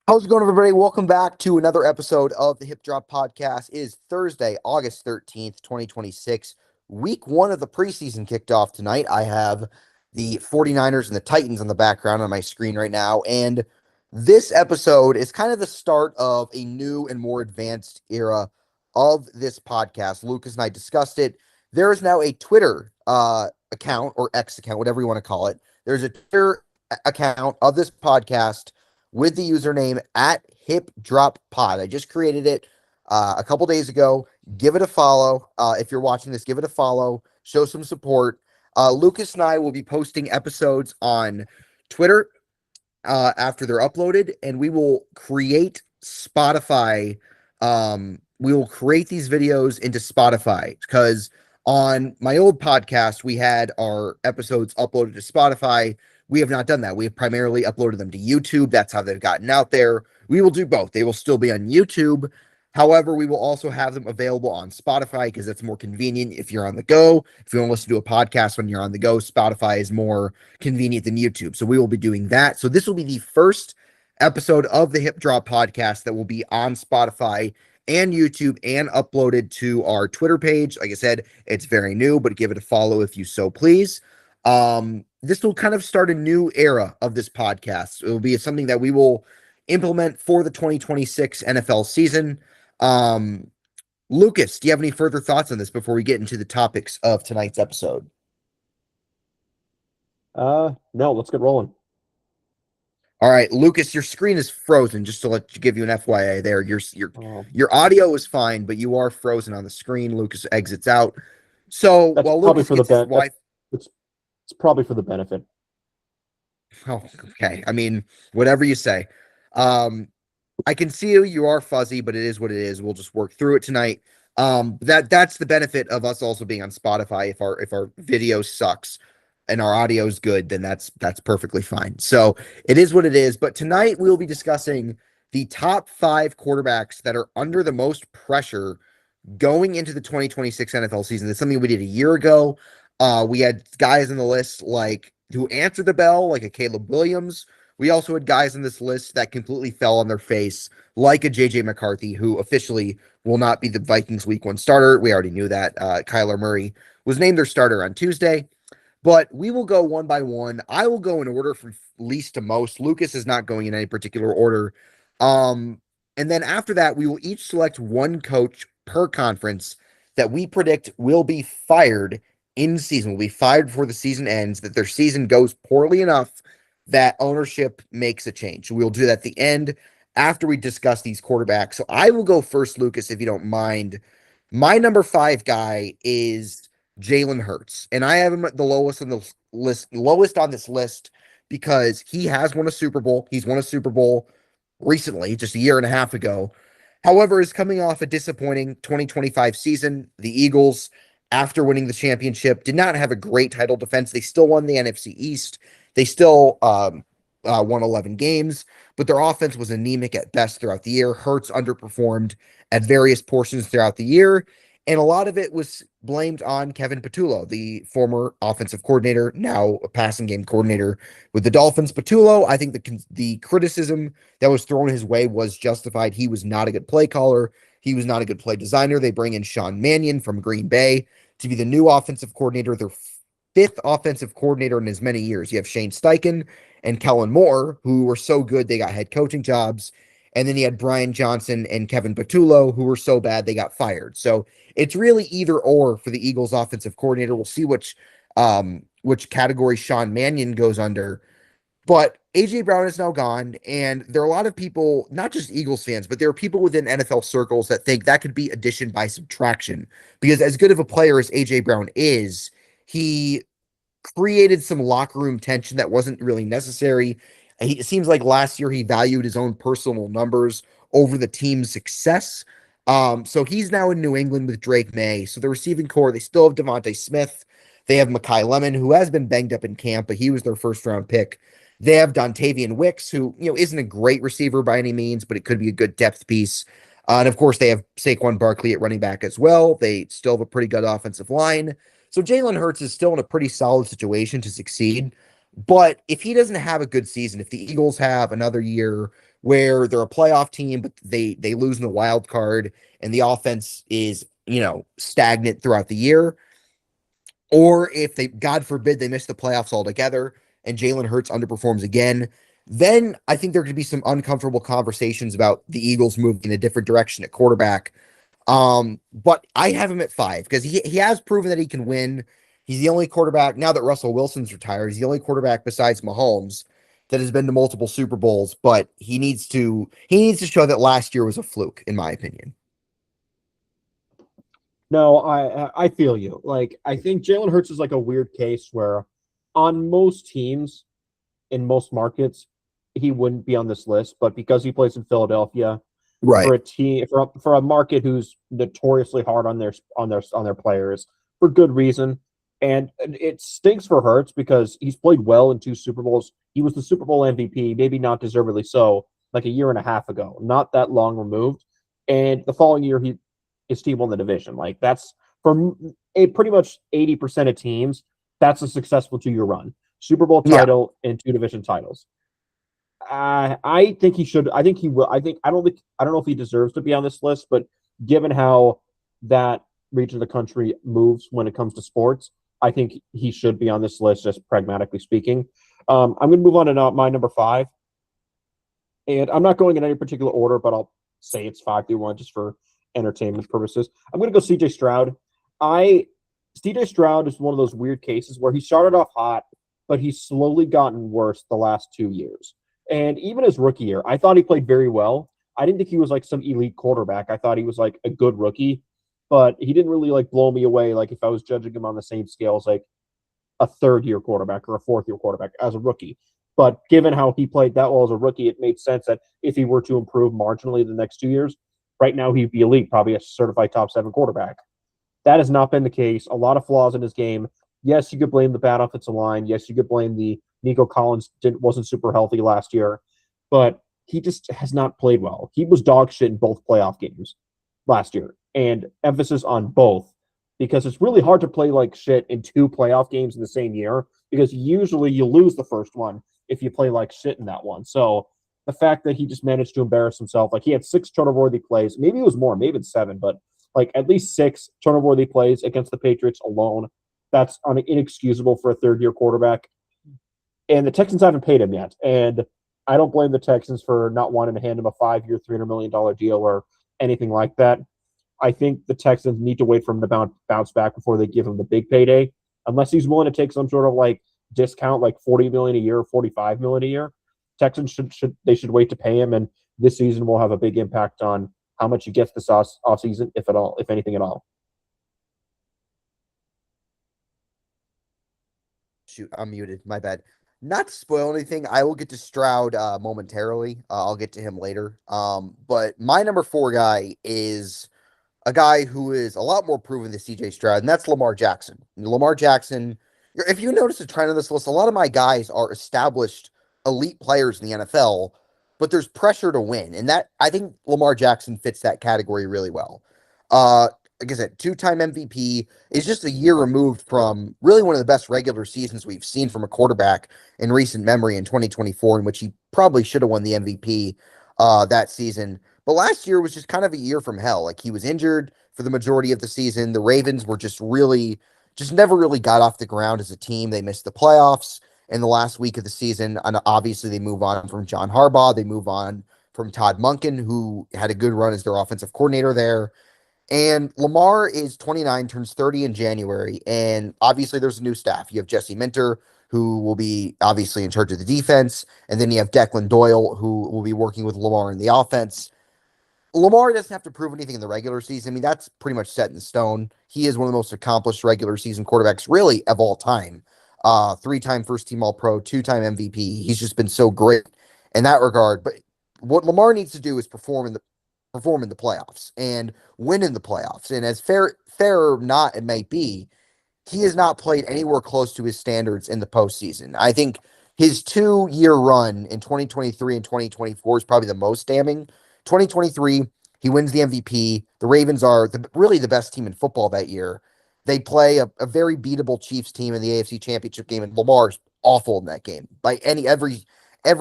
How's it going, everybody? Welcome back to another episode of the Hip Drop Podcast. It is Thursday, August 13th, 2026. Week one of the preseason kicked off tonight. I have the 49ers and the Titans on the background on my screen right now. And this episode is kind of the start of a new and more advanced era of this podcast. Lucas and I discussed it. There is now a Twitter account or X account, whatever you want to call it. There's a Twitter account of this podcast with the username at Hip Drop Pod. I just created it a couple days ago. Give it a follow. If you're watching this, give it a follow. Show some support. Lucas and I will be posting episodes on Twitter after they're uploaded, and we will create Spotify. We will create these videos into Spotify because on my old podcast, we had our episodes uploaded to Spotify. We have not done that. We have primarily uploaded them to YouTube. That's how they've gotten out there. We will do both. They will still be on YouTube. However, we will also have them available on Spotify because it's more convenient if you're on the go. If you want to listen to a podcast when you're on the go, Spotify is more convenient than YouTube. So we will be doing that. So this will be the first episode of the Hip Drop Podcast that will be on Spotify and YouTube and uploaded to our Twitter page. Like I said, it's very new, but give it a follow if you so please. This will kind of start a new era of this podcast. It will be something that we will implement for the 2026 NFL season. Lucas, do you have any further thoughts on this before we get into the topics of tonight's episode? No, let's get rolling. All right, Lucas, your screen is frozen. Just to give you an FYI, there, your audio is fine, but you are frozen on the screen. Lucas exits out. So That's while probably Lucas for the gets his benefit. It's probably for the benefit. Oh, okay. I mean, whatever you say. I can see you are fuzzy, but it is what it is. We'll just work through it tonight. That's the benefit of us also being on Spotify. If our video sucks and our audio is good, then that's perfectly fine. So it is what it is. But tonight we'll be discussing the top 5 quarterbacks that are under the most pressure going into the 2026 NFL season. That's something we did a year ago. We had guys in the list like who answered the bell, like a Caleb Williams. We also had guys on this list that completely fell on their face, like a JJ McCarthy, who officially will not be the Vikings week 1 starter. We already knew that. Kyler Murray was named their starter on Tuesday. But we will go one by one. I will go in order from least to most. Lucas is not going in any particular order. And then after that, we will each select one coach per conference that we predict will be fired in season, will be fired before the season ends, that their season goes poorly enough that ownership makes a change. We'll do that at the end after we discuss these quarterbacks. So I will go first, Lucas, if you don't mind. My number 5 guy is Jalen Hurts, and I have him at the lowest on this list because he has won a Super Bowl. He's won a Super Bowl recently, just a year and a half ago. However, is coming off a disappointing 2025 season. The Eagles, after winning the championship, did not have a great title defense. They still won the NFC East. They still won 11 games, but their offense was anemic at best throughout the year. Hurts underperformed at various portions throughout the year, and a lot of it was blamed on Kevin Patullo, the former offensive coordinator, now a passing game coordinator with the Dolphins. Patullo, I think the criticism that was thrown his way was justified. He was not a good play caller. He was not a good play designer. They bring in Sean Mannion from Green Bay to be the new offensive coordinator, their 5th offensive coordinator in as many years. You have Shane Steichen and Kellen Moore, who were so good they got head coaching jobs. And then you had Brian Johnson and Kevin Patullo, who were so bad they got fired. So it's really either or for the Eagles offensive coordinator. We'll see which category Sean Mannion goes under. But A.J. Brown is now gone, and there are a lot of people, not just Eagles fans, but there are people within NFL circles that think that could be addition by subtraction. Because as good of a player as A.J. Brown is, he created some locker room tension that wasn't really necessary. It seems like last year he valued his own personal numbers over the team's success. So he's now in New England with Drake May. So the receiving core, they still have Devontae Smith. They have Mekhi Lemon, who has been banged up in camp, but he was their first round pick. They have Dontavian Wicks, who isn't a great receiver by any means, but it could be a good depth piece. And of course, they have Saquon Barkley at running back as well. They still have a pretty good offensive line. So Jalen Hurts is still in a pretty solid situation to succeed. But if he doesn't have a good season, if the Eagles have another year where they're a playoff team, but they lose in the wild card and the offense is, stagnant throughout the year, or if they, God forbid, they miss the playoffs altogether and Jalen Hurts underperforms again, then I think there could be some uncomfortable conversations about the Eagles moving in a different direction at quarterback. But I have him at 5 because he has proven that he can win. He's the only quarterback now that Russell Wilson's retired. He's the only quarterback besides Mahomes that has been to multiple Super Bowls, but he needs to show that last year was a fluke, in my opinion. No, I feel you. Like I think Jalen Hurts is like a weird case where on most teams in most markets he wouldn't be on this list, but because he plays in Philadelphia Right. for a team for a market who's notoriously hard on their players for good reason. And it stinks for Hurts because he's played well in 2 Super Bowls. He was the Super Bowl MVP, maybe not deservedly so, like a year and a half ago, not that long removed. And the following year, his team won the division. Like that's for a pretty much 80% of teams. That's a successful 2 year run. Super Bowl Yeah. title and 2 division titles. I think he should. I think he will. I don't think. I don't know if he deserves to be on this list, but given how that region of the country moves when it comes to sports, I think he should be on this list. Just pragmatically speaking, I'm going to move on to my number 5, and I'm not going in any particular order, but I'll say it's 5-1 just for entertainment purposes. I'm going to go C.J. Stroud. I C.J. Stroud is one of those weird cases where he started off hot, but he's slowly gotten worse the last 2 years. And even his rookie year, I thought he played very well. I didn't think he was like some elite quarterback. I thought he was like a good rookie, but he didn't really like blow me away. Like if I was judging him on the same scale as like a 3rd-year quarterback or a 4th-year quarterback as a rookie. But given how he played that well as a rookie, it made sense that if he were to improve marginally the next 2 years, right now he'd be elite, probably a certified top 7 quarterback. That has not been the case. A lot of flaws in his game. Yes, you could blame the bad offensive line. Yes, you could blame the Nico Collins wasn't super healthy last year, but he just has not played well. He was dog shit in both playoff games last year, and emphasis on both because it's really hard to play like shit in 2 playoff games in the same year because usually you lose the first one if you play like shit in that one. So the fact that he just managed to embarrass himself, like he had 6 turnover-worthy plays, maybe it was more, maybe it's 7, but like at least 6 turnover-worthy plays against the Patriots alone. That's inexcusable for a 3rd-year quarterback. And the Texans haven't paid him yet. And I don't blame the Texans for not wanting to hand him a 5-year, $300 million deal or anything like that. I think the Texans need to wait for him to bounce back before they give him the big payday, unless he's willing to take some sort of like discount, like $40 million a year or $45 million a year. Texans should wait to pay him, and this season will have a big impact on how much he gets this off season, if at all, if anything at all. Shoot, I'm muted. My bad. Not to spoil anything, I will get to Stroud momentarily. I'll get to him later. But my number 4 guy is a guy who is a lot more proven than CJ Stroud, and that's Lamar Jackson. And Lamar Jackson, if you notice a trend on this list, a lot of my guys are established elite players in the NFL, but there's pressure to win. And that I think Lamar Jackson fits that category really well. Uh, like I said, 2-time MVP is just a year removed from really one of the best regular seasons we've seen from a quarterback in recent memory in 2024, in which he probably should have won the MVP that season. But last year was just kind of a year from hell. Like he was injured for the majority of the season. The Ravens were just never really got off the ground as a team. They missed the playoffs in the last week of the season. And obviously, they move on from John Harbaugh. They move on from Todd Monken, who had a good run as their offensive coordinator there. And Lamar is 29, turns 30 in January. And obviously, there's a new staff. You have Jesse Minter, who will be obviously in charge of the defense. And then you have Declan Doyle, who will be working with Lamar in the offense. Lamar doesn't have to prove anything in the regular season. I mean, that's pretty much set in stone. He is one of the most accomplished regular season quarterbacks, really, of all time. 3-time first team All Pro, 2-time MVP. He's just been so great in that regard. But what Lamar needs to do is perform in the playoffs and win in the playoffs. And as fair or not it may be, he has not played anywhere close to his standards in the postseason. I think his 2-year run in 2023 and 2024 is probably the most damning. 2023, he wins the MVP. The Ravens are really the best team in football that year. They play a very beatable Chiefs team in the AFC Championship game, and Lamar's awful in that game by every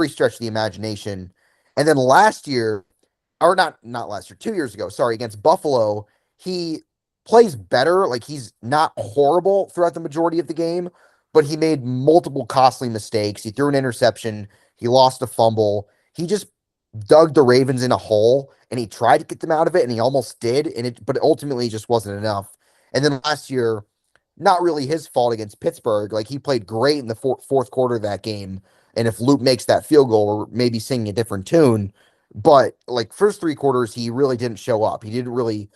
stretch of the imagination. And then last year, or not last year, 2 years ago, sorry, against Buffalo, he plays better. Like he's not horrible throughout the majority of the game, but he made multiple costly mistakes. He threw an interception, he lost a fumble. He just dug the Ravens in a hole and he tried to get them out of it and he almost did, but ultimately just wasn't enough. And then last year, not really his fault against Pittsburgh. Like he played great in the fourth quarter of that game. And if Luke makes that field goal, we're maybe singing a different tune. But like first 3 quarters, he really didn't show up. He didn't really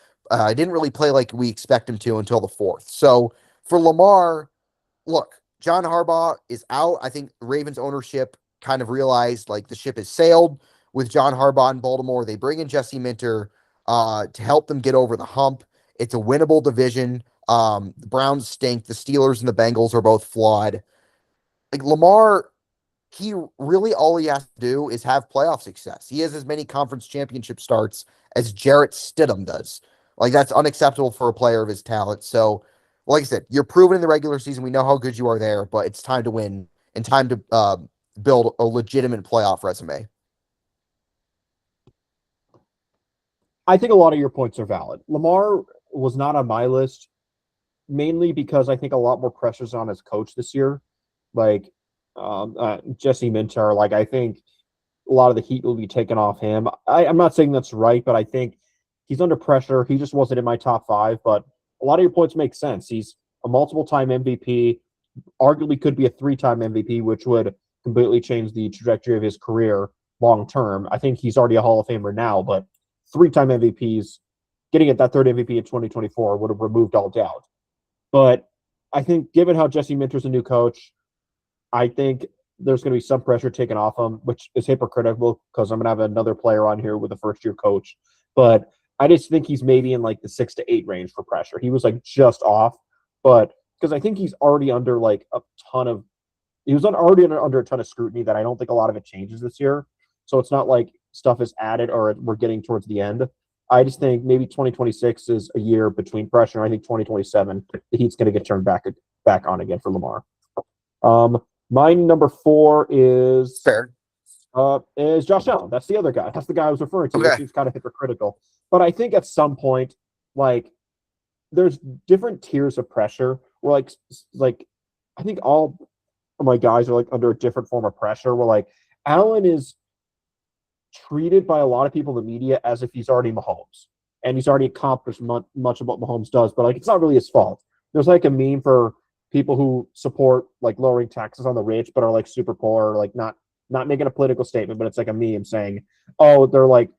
play like we expect him to until the fourth. So for Lamar, look, John Harbaugh is out. I think Ravens ownership kind of realized like the ship has sailed with John Harbaugh in Baltimore. They bring in Jesse Minter to help them get over the hump. It's a winnable division. The Browns stink. The Steelers and the Bengals are both flawed. Like Lamar, he really all he has to do is have playoff success. He has as many conference championship starts as Jarrett Stidham does. Like that's unacceptable for a player of his talent. So, like I said, you're proven in the regular season. We know how good you are there, but it's time to win and time to build a legitimate playoff resume. I think a lot of your points are valid. Lamar was not on my list mainly because I think a lot more pressure's on his coach this year. Like Jesse Minter, like I think a lot of the heat will be taken off him. I'm not saying that's right, but I think he's under pressure. He just wasn't in my top 5, but a lot of your points make sense. He's a multiple-time MVP, arguably could be a 3-time MVP, which would completely change the trajectory of his career long term. I think he's already a Hall of Famer now, but 3-time MVPs, getting at that third MVP in 2024 would have removed all doubt. But I think given how Jesse Minter's a new coach, I think there's going to be some pressure taken off him, which is hypocritical because I'm going to have another player on here with a first-year coach. But I just think he's maybe in like the 6 to 8 range for pressure. He was like just off, but because I think he's already under like a ton of he was already under a ton of scrutiny that I don't think a lot of it changes this year. So it's not like stuff is added or we're getting towards the end. I just think maybe 2026 is a year between pressure. I think 2027 the heat's going to get turned back on again for Lamar. My number 4 is Fair. Is Josh Allen. That's the other guy. That's the guy I was referring to. Okay. It seems kind of hypocritical, but I think at some point, like, there's different tiers of pressure. Where like I think all of my guys are like under a different form of pressure. Where like Allen is treated by a lot of people in the media as if he's already Mahomes and he's already accomplished much of what Mahomes does, but like it's not really his fault. There's like a meme for people who support like lowering taxes on the rich but are like super poor, or like not making a political statement, but it's like a meme saying, oh, they're like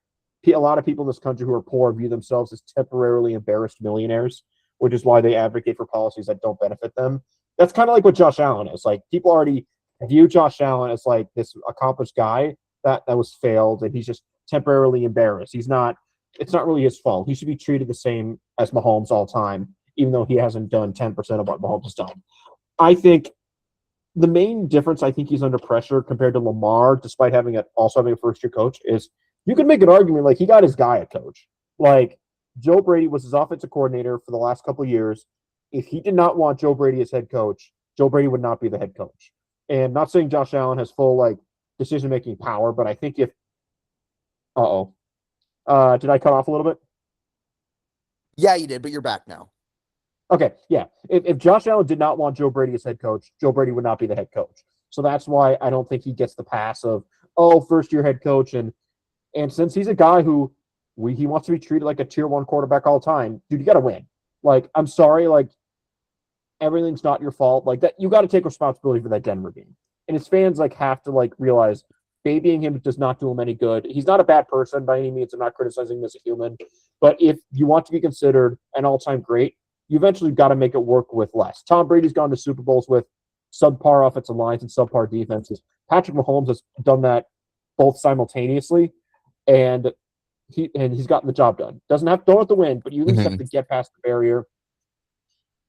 a lot of people in this country who are poor view themselves as temporarily embarrassed millionaires, which is why they advocate for policies that don't benefit them. That's kind of like what Josh Allen is. Like people already view Josh Allen as like this accomplished guy that was failed and he's just temporarily embarrassed. It's not really his fault. He should be treated the same as Mahomes all time, even though he hasn't done 10% of what Mahomes has done. I think the main difference I think he's under pressure compared to Lamar, despite also having a first-year coach, is you can make an argument like he got his guy a coach. Like Joe Brady was his offensive coordinator for the last couple of years. If he did not want Joe Brady as head coach, Joe Brady would not be the head coach. And not saying Josh Allen has full like decision-making power, but I think if did I cut off a little bit? Yeah, you did, but you're back now. Okay, yeah. If Josh Allen did not want Joe Brady as head coach, Joe Brady would not be the head coach. So that's why I don't think he gets the pass of, first-year head coach. And since he's a guy who he wants to be treated like a tier 1 quarterback all the time, dude, you got to win. Like, I'm sorry, like, everything's not your fault. Like, that you got to take responsibility for that Denver game. And his fans, like, have to, like, realize babying him does not do him any good. He's not a bad person by any means. I'm not criticizing him as a human. But if you want to be considered an all-time great, you eventually got to make it work with less. Tom Brady's gone to Super Bowls with subpar offensive lines and subpar defenses. Patrick Mahomes has done that both simultaneously, and he's gotten the job done. Don't have to win, but you at least have to get past the barrier.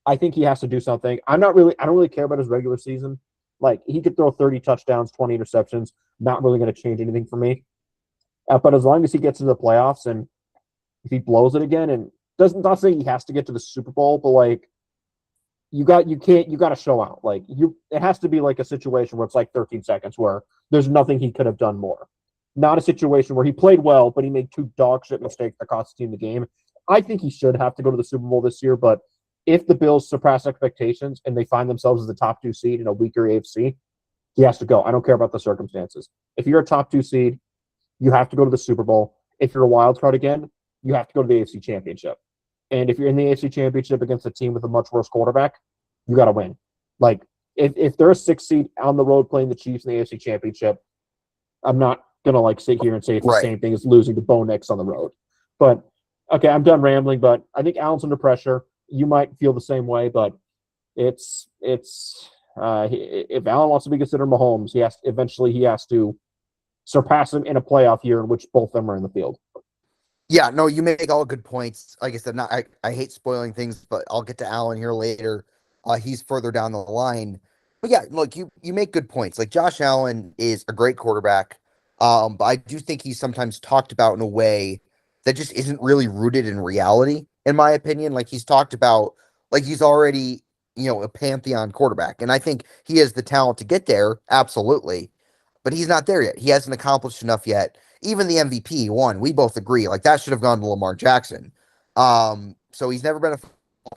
I think he has to do something. I don't really care about his regular season. Like he could throw 30 touchdowns, 20 interceptions. Not really going to change anything for me. But as long as he gets into the playoffs and if he blows it again and not saying he has to get to the Super Bowl, but like you got to show out. Like it has to be like a situation where it's like 13 seconds where there's nothing he could have done more. not a situation where he played well, but he made two dog shit mistakes that cost the team the game. I think he should have to go to the Super Bowl this year, but if the Bills surpass expectations and they find themselves as the top 2 seed in a weaker AFC, he has to go. I don't care about the circumstances. If you're a top 2 seed, you have to go to the Super Bowl. If you're a wild card again, you have to go to the AFC Championship. And if you're in the AFC Championship against a team with a much worse quarterback, you got to win. Like, if they're a 6 seed on the road playing the Chiefs in the AFC Championship, I'm not going to like sit here and say it's the Right. same thing as losing to Bo Nix on the road. But, okay, I'm done rambling, but I think Allen's under pressure. You might feel the same way, but if Allen wants to be considered Mahomes, he has to surpass him in a playoff year in which both of them are in the field. Yeah, no, you make all good points. Like I said, I hate spoiling things, but I'll get to Allen here later. He's further down the line. But yeah, look, you make good points. Like Josh Allen is a great quarterback. But I do think he's sometimes talked about in a way that just isn't really rooted in reality, in my opinion. Like he's talked about like he's already, a pantheon quarterback. And I think he has the talent to get there, absolutely. But he's not there yet. He hasn't accomplished enough yet. Even the MVP one, we both agree, like that should have gone to Lamar Jackson. So he's never been a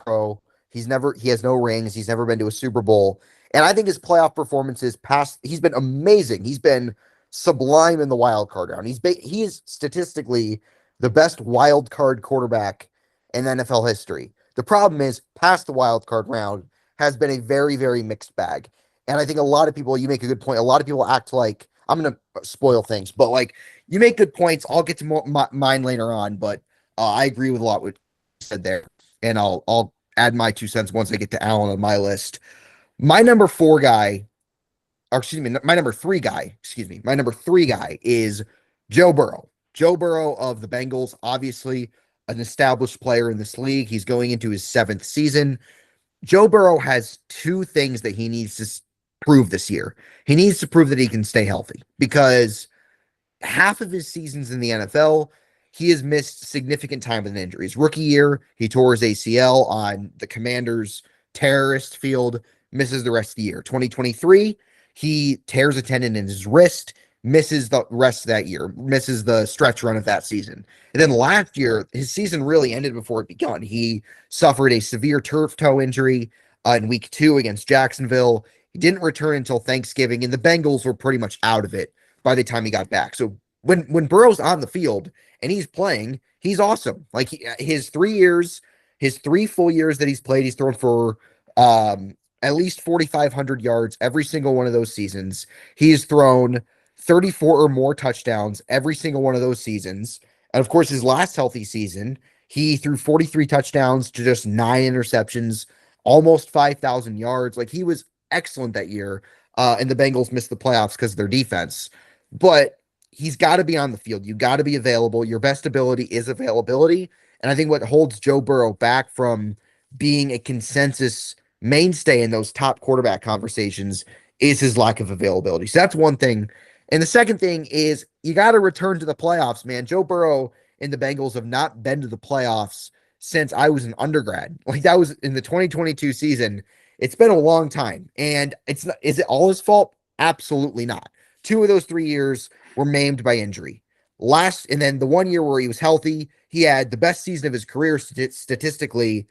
pro. He has no rings. He's never been to a Super Bowl. And I think his playoff performances he's been amazing. He's been sublime in the wild card round. He is statistically the best wild card quarterback in NFL history. The problem is past the wild card round has been a very, very mixed bag. And I think a lot of people, you make a good point. A lot of people act like I'm going to spoil things, but like you make good points. I'll get to mine later on, but I agree with a lot what you said there. And I'll add my 2 cents once I get to Allen on my list. My number 4 guy, or excuse me, my number 3 guy, my number 3 guy is Joe Burrow. Joe Burrow of the Bengals, obviously an established player in this league. He's going into his 7th season. Joe Burrow has 2 things that he needs to prove this year. He needs to prove that he can stay healthy because half of his seasons in the NFL, he has missed significant time with injuries. Rookie year, he tore his ACL on the Commanders' terrorist field, misses the rest of the year. 2023, he tears a tendon in his wrist, misses the rest of that year, misses the stretch run of that season. And then last year, his season really ended before it began. He suffered a severe turf toe injury in week 2 against Jacksonville. He didn't return until Thanksgiving, and the Bengals were pretty much out of it by the time he got back. So when Burrow's on the field and he's playing, he's awesome. Like his 3 full years that he's played, he's thrown for at least 4,500 yards every single one of those seasons. He's thrown 34 or more touchdowns every single one of those seasons. And of course, his last healthy season, he threw 43 touchdowns to just 9 interceptions, almost 5,000 yards. Like he was excellent that year. And the Bengals missed the playoffs because of their defense. But he's got to be on the field. You got to be available. Your best ability is availability. And I think what holds Joe Burrow back from being a consensus mainstay in those top quarterback conversations is his lack of availability. So that's one thing. And the second thing is you got to return to the playoffs, man. Joe Burrow and the Bengals have not been to the playoffs since I was an undergrad. Like that was in the 2022 season. It's been a long time. And is it all his fault? Absolutely not. 2 of those 3 years were maimed by injury. And then the 1 year where he was healthy, he had the best season of his career statistically,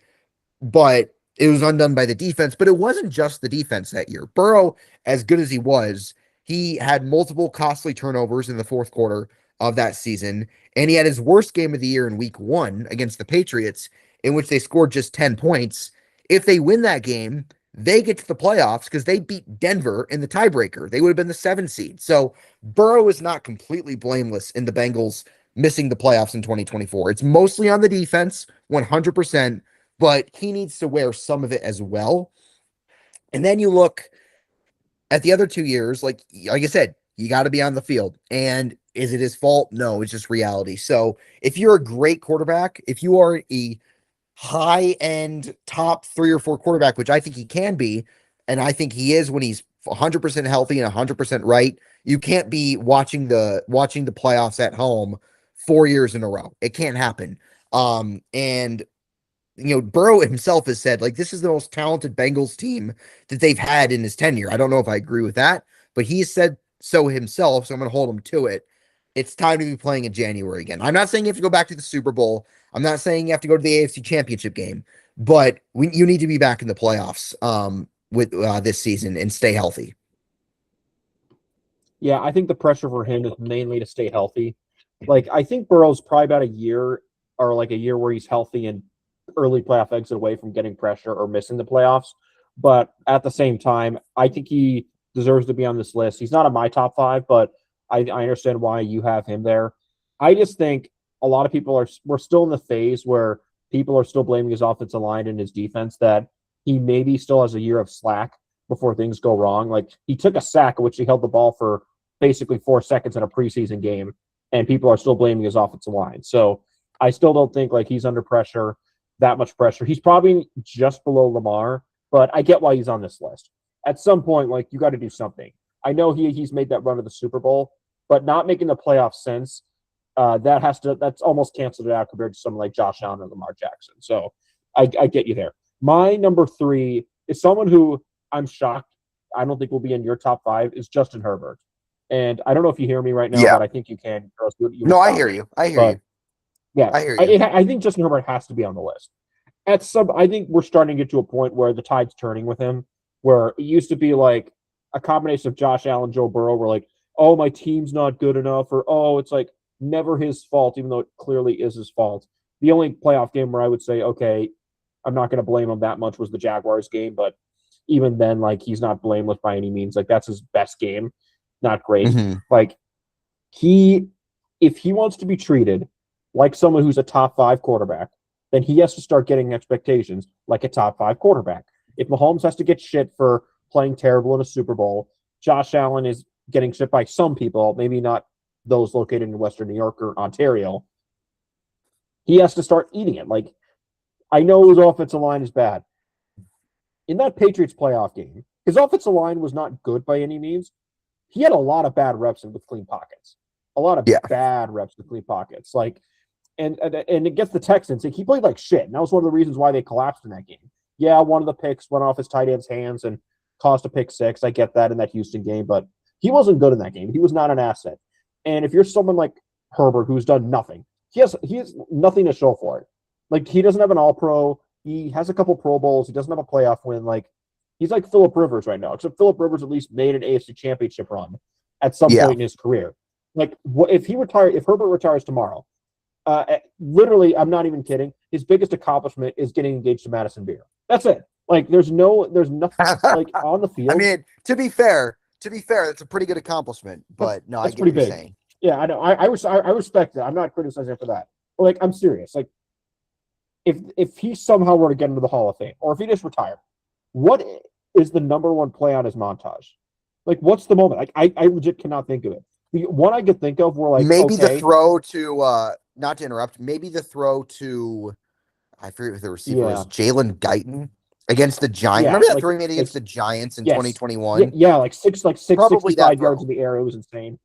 but it was undone by the defense. But it wasn't just the defense that year. Burrow, as good as he was, he had multiple costly turnovers in the fourth quarter of that season, and he had his worst game of the year in week 1 against the Patriots, in which they scored just 10 points. If they win that game, they get to the playoffs because they beat Denver in the tiebreaker. They would have been the 7 seed. So Burrow is not completely blameless in the Bengals missing the playoffs in 2024. It's mostly on the defense, 100%, but he needs to wear some of it as well. And then you look at the other 2 years, like I said, you got to be on the field. And is it his fault? No, it's just reality. So if you're a great quarterback, if you are a high-end top 3 or 4 quarterback, which I think he can be, and I think he is when he's 100% healthy and 100% right, you can't be watching the playoffs at home 4 years in a row. It can't happen. And Burrow himself has said, like, this is the most talented Bengals team that they've had in his tenure. I don't know if I agree with that, but he said so himself, so I'm going to hold him to it. it's time to be playing in January again. I'm not saying you have to go back to the Super Bowl. I'm not saying you have to go to the AFC Championship game, but you need to be back in the playoffs with this season and stay healthy. Yeah, I think the pressure for him is mainly to stay healthy. Like, I think Burrow's probably about a year or like a year where he's healthy and early playoff exit away from getting pressure or missing the playoffs. But at the same time, I think he deserves to be on this list. He's not on my top five, but I understand why you have him there. I just think a lot of people we're still in the phase where people are still blaming his offensive line and his defense that he maybe still has a year of slack before things go wrong. Like, he took a sack in which he held the ball for basically 4 seconds in a preseason game, and people are still blaming his offensive line. So I still don't think like he's under pressure, that much pressure. He's probably just below Lamar, but I get why he's on this list. At some point, like, you got to do something. I know he's made that run to the Super Bowl, but not making the playoffs since that's almost canceled it out compared to someone like Josh Allen or Lamar Jackson. So I get you there. My number 3 is someone who I'm shocked I don't think will be in your top 5 is Justin Herbert. And I don't know if you hear me right now, Yeah. but I think you can. No, I hear you. I hear you. Yeah, I hear you. I think Justin Herbert has to be on the list. I think we're starting to get to a point where the tide's turning with him, where it used to be like a combination of Josh Allen, Joe Burrow, where like, oh, my team's not good enough, or oh, it's like never his fault, even though it clearly is his fault. The only playoff game where I would say, okay, I'm not going to blame him that much was the Jaguars game, but even then, like, he's not blameless by any means. Like, that's his best game. Not great. Mm-hmm. Like, if he wants to be treated like someone who's a top 5 quarterback, then he has to start getting expectations like a top 5 quarterback. If Mahomes has to get shit for playing terrible in a Super Bowl, Josh Allen is getting shit by some people, maybe not those located in Western New York or Ontario. He has to start eating it. Like, I know his offensive line is bad. In that Patriots playoff game, his offensive line was not good by any means. He had a lot of bad reps with clean pockets. A lot of bad reps with clean pockets. Like, and against the Texans, he played like shit. And that was one of the reasons why they collapsed in that game. Yeah, one of the picks went off his tight end's hands and cost a pick 6. I get that in that Houston game, but he wasn't good in that game. He was not an asset. And if you're someone like Herbert who's done nothing, he has nothing to show for it. Like, he doesn't have an All-Pro. He has a couple Pro Bowls. He doesn't have a playoff win. Like, he's like Phillip Rivers right now, except Phillip Rivers at least made an AFC Championship run at some point in his career. Like, if Herbert retires tomorrow, literally, I'm not even kidding, his biggest accomplishment is getting engaged to Madison Beer. That's it. Like, there's nothing like on the field. I mean, to be fair, that's a pretty good accomplishment. But no, I get what you're saying. Yeah, I know. I respect that. I'm not criticizing for that. But like, I'm serious. Like, if he somehow were to get into the Hall of Fame, or if he just retired, what is the number one play on his montage? Like, what's the moment? Like, I legit cannot think of it. The one I could think of were like, maybe the throw to not to interrupt, maybe the throw to, I forget who the receiver was, Jalen Guyton against the Giants. Remember that throwing it against the Giants in 2021? Yeah, like 65 yards in the air. It was insane.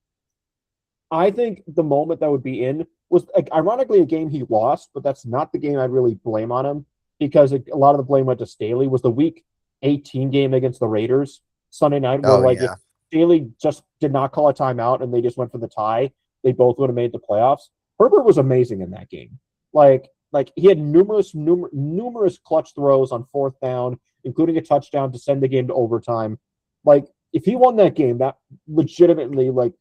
I think the moment that would be in was, like, ironically, a game he lost, but that's not the game I'd really blame on him, because a lot of the blame went to Staley. Was the Week 18 game against the Raiders Sunday night, where if Staley just did not call a timeout and they just went for the tie, they both would have made the playoffs. Herbert was amazing in that game. Like he had numerous clutch throws on 4th down, including a touchdown to send the game to overtime. Like, if he won that game, that legitimately, like,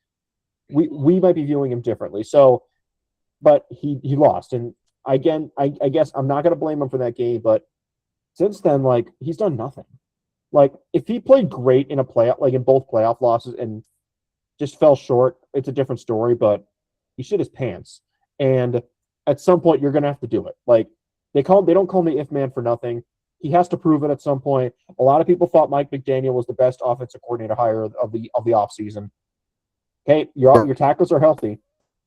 we might be viewing him differently. So, but he lost, and again, I guess I'm not going to blame him for that game, but since then, like, he's done nothing. Like, if he played great in a playoff, like in both playoff losses, and just fell short, it's a different story, but he shit his pants. And at some point, you're going to have to do it. Like, they don't call me if man for nothing. He has to prove it at some point. A lot of people thought Mike McDaniel was the best offensive coordinator hire of the offseason. Okay, your tackles are healthy.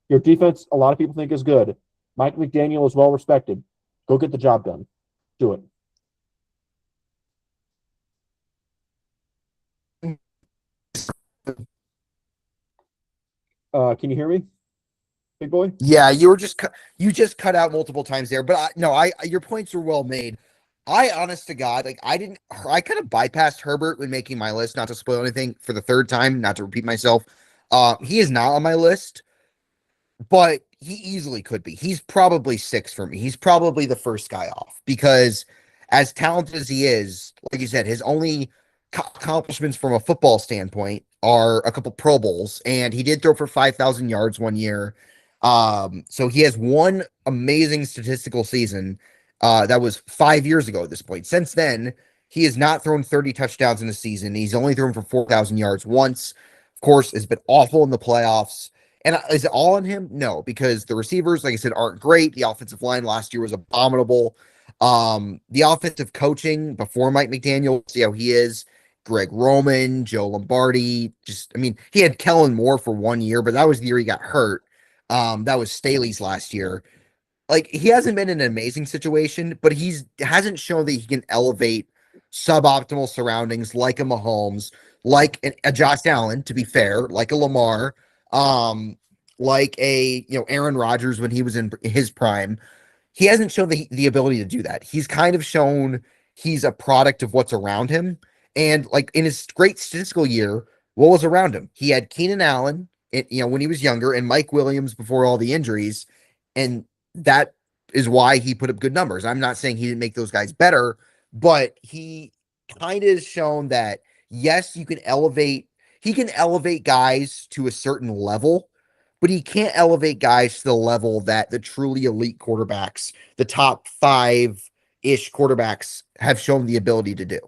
Your defense, a lot of people think, is good. Mike McDaniel is well respected. Go get the job done. Do it. Can you hear me, big boy? Yeah, you just cut out multiple times there, but your points were well made. Honest to God, like, I kind of bypassed Herbert when making my list, not to spoil anything for the third time, not to repeat myself. He is not on my list. but he easily could be. He's probably 6 for me. He's probably the first guy off because, as talented as he is, like you said, his only accomplishments from a football standpoint are a couple Pro Bowls, and he did throw for 5,000 yards one year. So he has one amazing statistical season. That was 5 years ago at this point. Since then, he has not thrown 30 touchdowns in a season. He's only thrown for 4,000 yards once. Of course, has been awful in the playoffs. And is it all on him? No, because the receivers, like I said, aren't great. The offensive line last year was abominable. The offensive coaching before Mike McDaniel, see how he is. Greg Roman, Joe Lombardi, I mean, he had Kellen Moore for 1 year, but that was the year he got hurt. That was Staley's last year. Like, he hasn't been in an amazing situation, but he's hasn't shown that he can elevate suboptimal surroundings like a Mahomes, like a Josh Allen, to be fair, like a Lamar, um, like a Aaron Rodgers when he was in his prime. He hasn't shown the ability to do that. He's kind of shown he's a product of what's around him. And like in his great statistical year, what was around him? He had Keenan Allen, when he was younger, and Mike Williams before all the injuries, and that is why he put up good numbers. I'm not saying he didn't make those guys better, but he kind of has shown that yes, you can elevate. He can elevate guys to a certain level, but he can't elevate guys to the level that the truly elite quarterbacks, the top 5-ish quarterbacks, have shown the ability to do.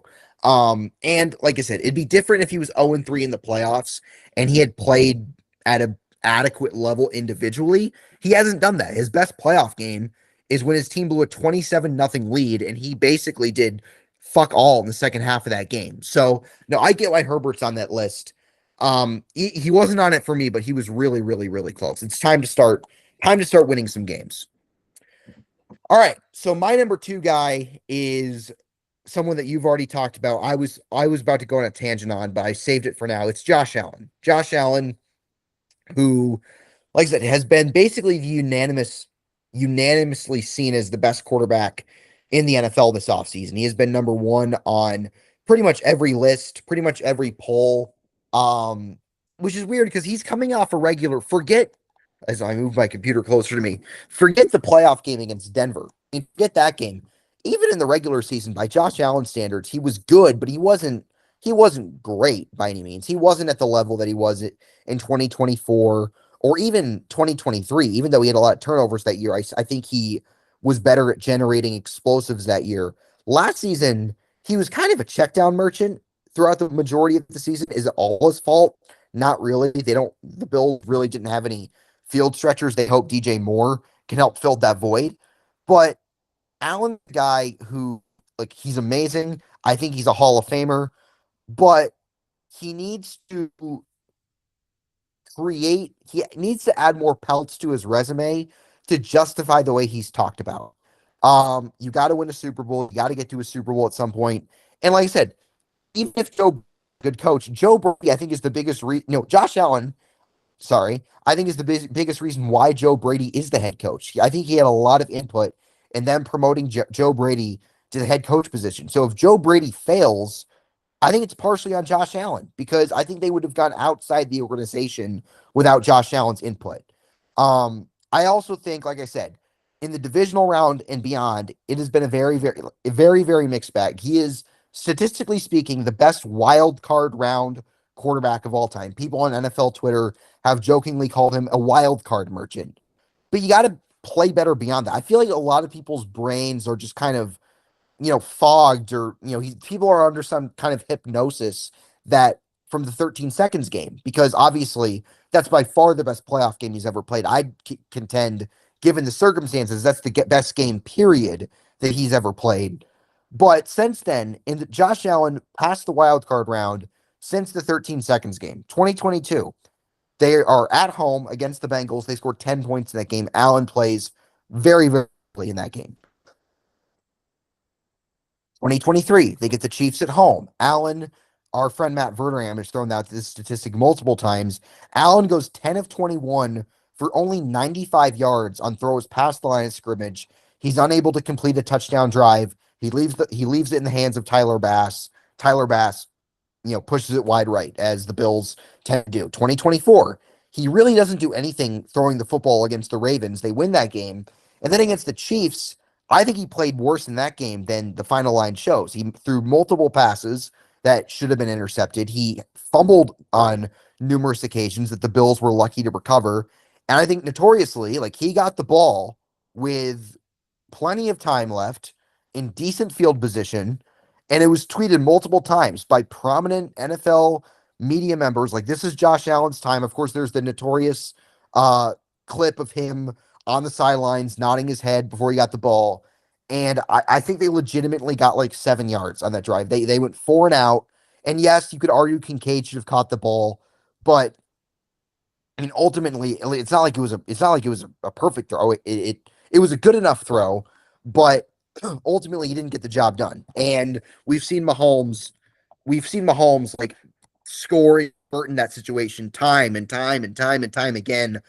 And like I said, it'd be different if he was 0-3 in the playoffs and he had played at an adequate level individually. He hasn't done that. His best playoff game is when his team blew a 27-0 lead and he basically did fuck all in the second half of that game. So no, I get why Herbert's on that list. He wasn't on it for me, but he was really, really, really close. It's time to start winning some games. All right. So my number 2 guy is someone that you've already talked about. I was about to go on a tangent on, but I saved it for now. It's Josh Allen. Josh Allen, who, like I said, has been basically unanimously seen as the best quarterback in the NFL this offseason. He has been number 1 on pretty much every list, pretty much every poll. Which is weird because he's coming off a regular forget as I move my computer closer to me, forget the playoff game against Denver. Forget that game. Even in the regular season, by Josh Allen standards, he was good, but he wasn't great by any means. He wasn't at the level that he was in 2024 or even 2023, even though he had a lot of turnovers that year. I think he was better at generating explosives that year. Last season, he was kind of a check down merchant throughout the majority of the season. Is it all his fault? Not really. The Bills really didn't have any field stretchers. They hope DJ Moore can help fill that void. But Allen's a guy who, like, he's amazing. I think he's a Hall of Famer, but he needs to he needs to add more pelts to his resume to justify the way he's talked about. You got to win a Super Bowl. You got to get to a Super Bowl at some point. And like I said, even if good coach, Joe Brady, I think is the biggest Josh Allen, sorry, I think is the biggest reason why Joe Brady is the head coach. I think he had a lot of input in them promoting Joe Brady to the head coach position. So if Joe Brady fails, I think it's partially on Josh Allen because I think they would have gone outside the organization without Josh Allen's input. I also think, like I said, in the divisional round and beyond, it has been a very, very, very, very mixed bag. He is, statistically speaking, the best wild card round quarterback of all time. People on NFL Twitter have jokingly called him a wild card merchant. But you got to play better beyond that. I feel like a lot of people's brains are just kind of fogged, or people are under some kind of hypnosis that from the 13 seconds game, because obviously that's by far the best playoff game he's ever played. I contend, given the circumstances, that's the best game period that he's ever played. But since then, Josh Allen passed the wild card round since the 13 seconds game, 2022. They are at home against the Bengals. They scored 10 points in that game. Allen plays very, very in that game. 2023, they get the Chiefs at home. Allen, our friend Matt Verderham has thrown out this statistic multiple times. Allen goes 10 of 21 for only 95 yards on throws past the line of scrimmage. He's unable to complete a touchdown drive. He leaves it in the hands of Tyler Bass. Tyler Bass, pushes it wide right, as the Bills tend to do. 2024, he really doesn't do anything throwing the football against the Ravens. They win that game. And then against the Chiefs, I think he played worse in that game than the final line shows. He threw multiple passes that should have been intercepted. He fumbled on numerous occasions that the Bills were lucky to recover. And I think notoriously, like he got the ball with plenty of time left in decent field position. And it was tweeted multiple times by prominent NFL media members. Like, this is Josh Allen's time. Of course, there's the notorious uh, clip of him on the sidelines nodding his head before he got the ball. And I think they legitimately got like 7 yards on that drive. They went 4 and out. And yes, you could argue Kincaid should have caught the ball, but I mean, ultimately, it's not like it was a perfect throw. It was a good enough throw, but ultimately, he didn't get the job done. And we've seen Mahomes like score in that situation time and time and time and time again.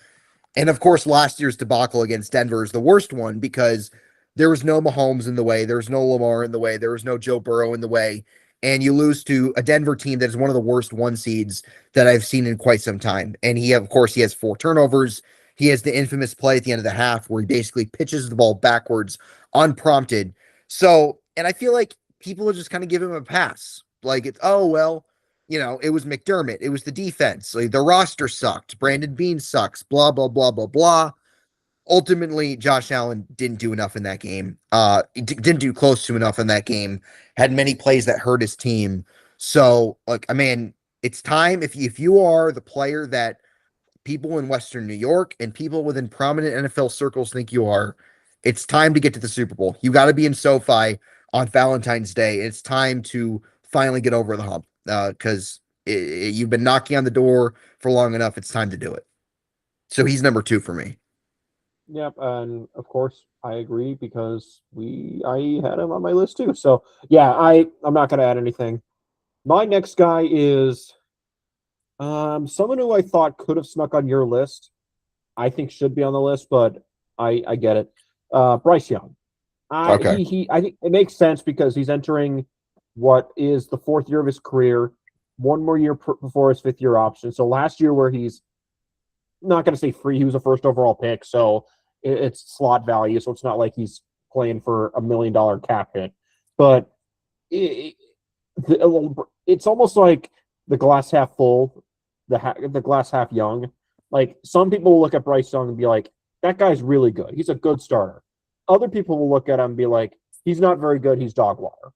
And of course, last year's debacle against Denver is the worst one because there was no Mahomes in the way, there was no Lamar in the way, there was no Joe Burrow in the way, and you lose to a Denver team that is one of the worst one seeds that I've seen in quite some time. And of course, he has 4 turnovers. He has the infamous play at the end of the half where he basically pitches the ball backwards unprompted. So, and I feel like people will just kind of give him a pass. Like, it's, oh, well, it was McDermott. It was the defense. Like, the roster sucked. Brandon Bean sucks. Blah, blah, blah, blah, blah. Ultimately, Josh Allen didn't do enough in that game. He didn't do close to enough in that game. Had many plays that hurt his team. So, like, I mean, it's time if you are the player that people in Western New York and people within prominent NFL circles think you are, it's time to get to the Super Bowl. You got to be in SoFi on Valentine's Day. It's time to finally get over the hump because you've been knocking on the door for long enough. It's time to do it. So he's number 2 for me. Yep, and of course I agree because I had him on my list too. So yeah, I'm not gonna add anything. My next guy is someone who I thought could have snuck on your list. I think should be on the list, but I get it. Bryce Young. Okay. I think it makes sense because he's entering what is the 4th year of his career, one more year before his 5th year option. So last year where he's not going to say free, he was a first overall pick, so it's slot value. So it's not like he's playing for $1 million cap hit, but it's almost like the glass half full, the glass half young. Like some people will look at Bryce Young and be like, that guy's really good. He's a good starter. Other people will look at him and be like, he's not very good. He's dog water.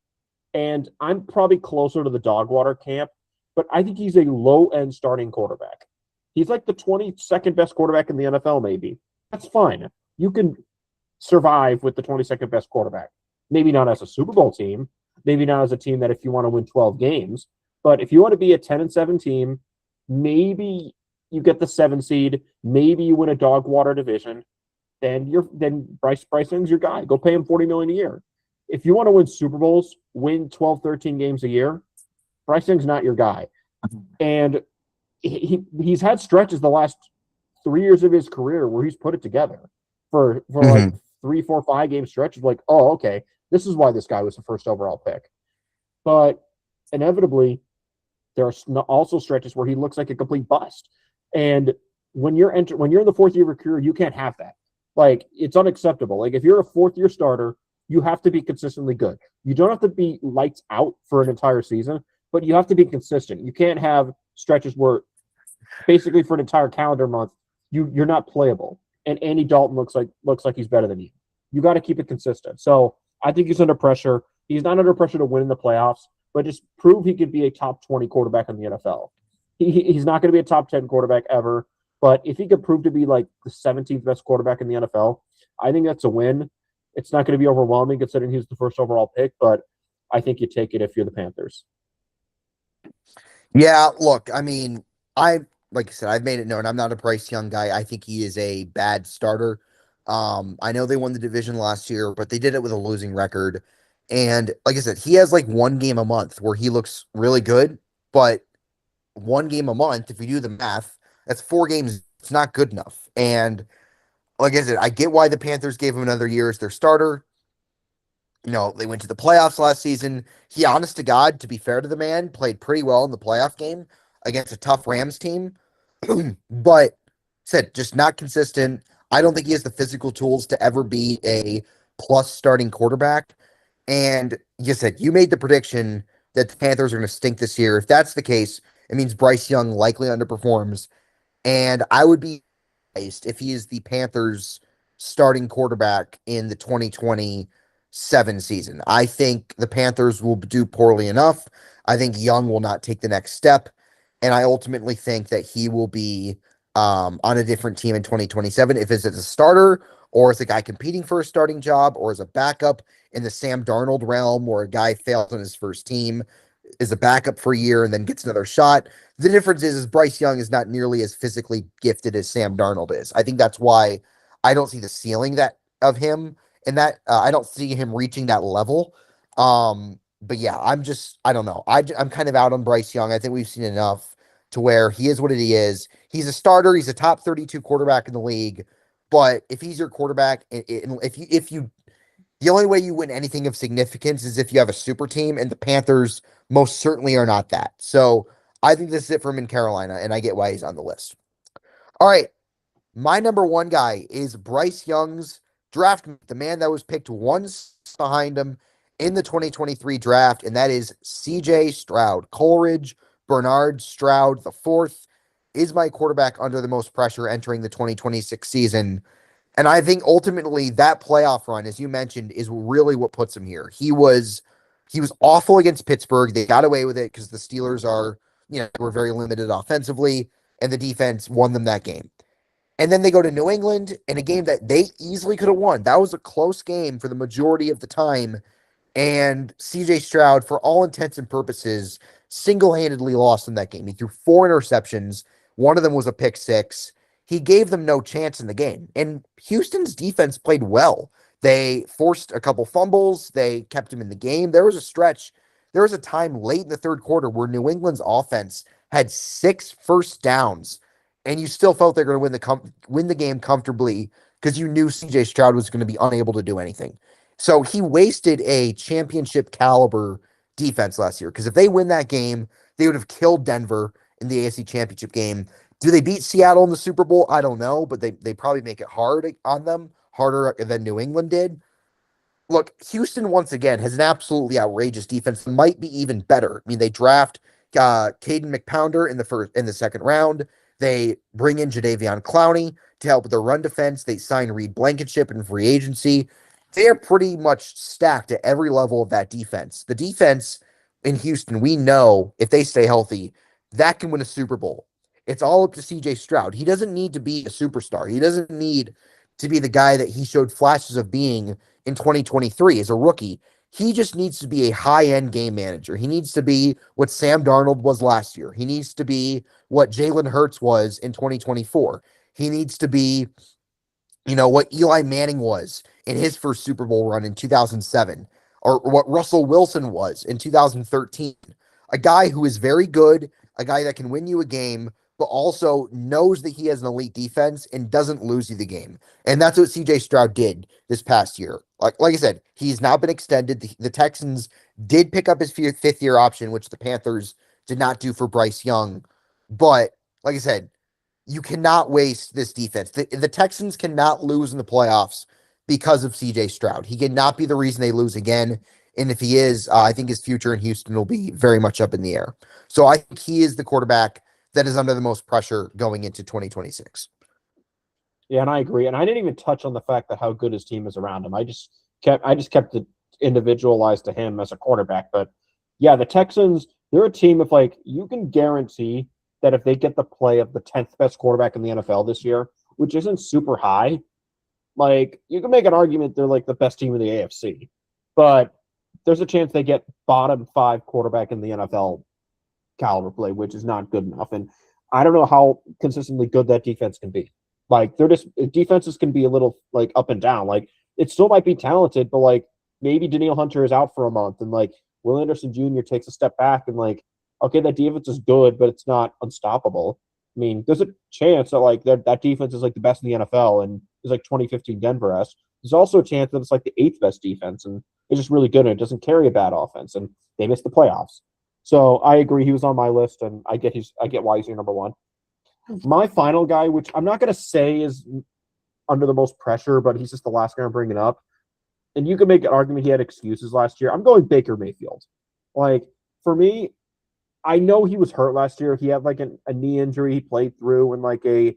And I'm probably closer to the dog water camp, but I think he's a low end starting quarterback. He's like the 22nd best quarterback in the NFL, maybe. That's fine. You can survive with the 22nd best quarterback. Maybe not as a Super Bowl team. Maybe not as a team that if you want to win 12 games. But if you want to be a 10-7 team, maybe you get the 7 seed. Maybe you win a dog water division. Then Bryce Young's your guy. Go pay him $40 million a year. If you want to win Super Bowls, win 12, 13 games a year, Bryce Young's not your guy. And he's had stretches the last 3 years of his career where he's put it together for like 3, 4, 5 game stretches. Like, oh, okay, this is why this guy was the first overall pick. But inevitably, there are also stretches where he looks like a complete bust. And when you're in the 4th year of your career, you can't have that. Like, it's unacceptable. Like, if you're a 4th year starter, you have to be consistently good. You don't have to be lights out for an entire season, but you have to be consistent. You can't have stretches where basically for an entire calendar month, you're not playable. And Andy Dalton looks like he's better than you. You got to keep it consistent. So I think he's under pressure. He's not under pressure to win in the playoffs, but just prove he could be a top 20 quarterback in the NFL. He's not going to be a top 10 quarterback ever, but if he could prove to be like the 17th best quarterback in the NFL, I think that's a win. It's not going to be overwhelming considering he's the first overall pick, but I think you take it if you're the Panthers. Yeah, look, I mean, like I said, I've made it known I'm not a Bryce Young guy. I think he is a bad starter. I know they won the division last year, but they did it with a losing record. And like I said, he has like 1 game a month where he looks really good, but 1 game a month, if you do the math, that's 4 games. It's not good enough. And like I said, I get why the Panthers gave him another year as their starter. They went to the playoffs last season. He, honest to God, to be fair to the man, played pretty well in the playoff game against a tough Rams team. But said just not consistent. I don't think he has the physical tools to ever be a plus starting quarterback. And you said you made the prediction that the Panthers are going to stink this year. If that's the case, it means Bryce Young likely underperforms. And I would be surprised if he is the Panthers starting quarterback in the 2027 season. I think the Panthers will do poorly enough. I think Young will not take the next step. And I ultimately think that he will be on a different team in 2027. If it's as a starter or as a guy competing for a starting job or as a backup in the Sam Darnold realm where a guy fails on his first team, is a backup for a year and then gets another shot. The difference is Bryce Young is not nearly as physically gifted as Sam Darnold is. I think that's why I don't see the ceiling that of him and that I don't see him reaching that level. But yeah, I don't know. I'm kind of out on Bryce Young. I think we've seen enough to where he is what he is. He's a starter. He's a top 32 quarterback in the league. But if he's your quarterback, if you the only way you win anything of significance is if you have a super team, and the Panthers most certainly are not that. So I think this is it for him in Carolina, and I get why he's on the list. All right. My number one guy is Bryce Young's draft, the man that was picked one behind him in the 2023 draft, and that is CJ Stroud. Coleridge Bernard Stroud, the fourth, is my quarterback under the most pressure entering the 2026 season. And I think ultimately that playoff run, as you mentioned, is really what puts him here. He was awful against Pittsburgh. They got away with it because the Steelers were very limited offensively, and the defense won them that game. And then they go to New England in a game that they easily could have won. That was a close game for the majority of the time. And CJ Stroud, for all intents and purposes, single-handedly lost in that game. He threw four interceptions. One of them was a pick six. He gave them no chance in the game. And Houston's defense played well. They forced a couple fumbles. They kept him in the game. There was a time late in the third quarter where New England's offense had 6 first downs, and you still felt they're going to win the game comfortably because you knew CJ Stroud was going to be unable to do anything. So he wasted a championship caliber defense last year because if they win that game, they would have killed Denver in the AFC Championship game. Do they beat Seattle in the Super Bowl? I don't know, but they probably make it hard on them, harder than New England did. Look, Houston once again has an absolutely outrageous defense. Might be even better. I mean, they draft Caden McPounder in the second round. They bring in Jadeveon Clowney to help with their run defense. They sign Reed Blankenship in free agency. They are pretty much stacked at every level of that defense. The defense in Houston, we know if they stay healthy, that can win a Super Bowl. It's all up to CJ Stroud. He doesn't need to be a superstar. He doesn't need to be the guy that he showed flashes of being in 2023 as a rookie. He just needs to be a high-end game manager. He needs to be what Sam Darnold was last year. He needs to be what Jalen Hurts was in 2024. He needs to be, what Eli Manning was in his first Super Bowl run in 2007, or what Russell Wilson was in 2013. A guy who is very good, a guy that can win you a game, but also knows that he has an elite defense and doesn't lose you the game. And that's what CJ Stroud did this past year. Like I said, he's now been extended. The Texans did pick up his fifth year option, which the Panthers did not do for Bryce Young. But like I said, you cannot waste this defense. The Texans cannot lose in the playoffs because of CJ Stroud. He cannot be the reason they lose again. And if he is, I think his future in Houston will be very much up in the air. So I think he is the quarterback that is under the most pressure going into 2026. Yeah, and I agree. And I didn't even touch on the fact that how good his team is around him. I just kept it individualized to him as a quarterback. But yeah, the Texans, they're a team of you can guarantee that if they get the play of the 10th best quarterback in the NFL this year, which isn't super high, you can make an argument they're the best team in the AFC. But there's a chance they get bottom 5 quarterback in the NFL caliber play, which is not good enough. And I don't know how consistently good that defense can be. They're just defenses can be a little up and down. It still might be talented, but maybe Danielle Hunter is out for a month and Will Anderson Jr. takes a step back and okay, that defense is good, but it's not unstoppable. I mean, there's a chance that that defense is the best in the NFL and is 2015 Denver-esque. There's also a chance that it's the 8th best defense and it's just really good and it doesn't carry a bad offense and they miss the playoffs. So I agree he was on my list and I get why he's your number one. My final guy, which I'm not going to say is under the most pressure, but he's just the last guy I'm bringing up. And you can make an argument he had excuses last year. I'm going Baker Mayfield. Like, for me, I know he was hurt last year. He had like a knee injury he played through and like a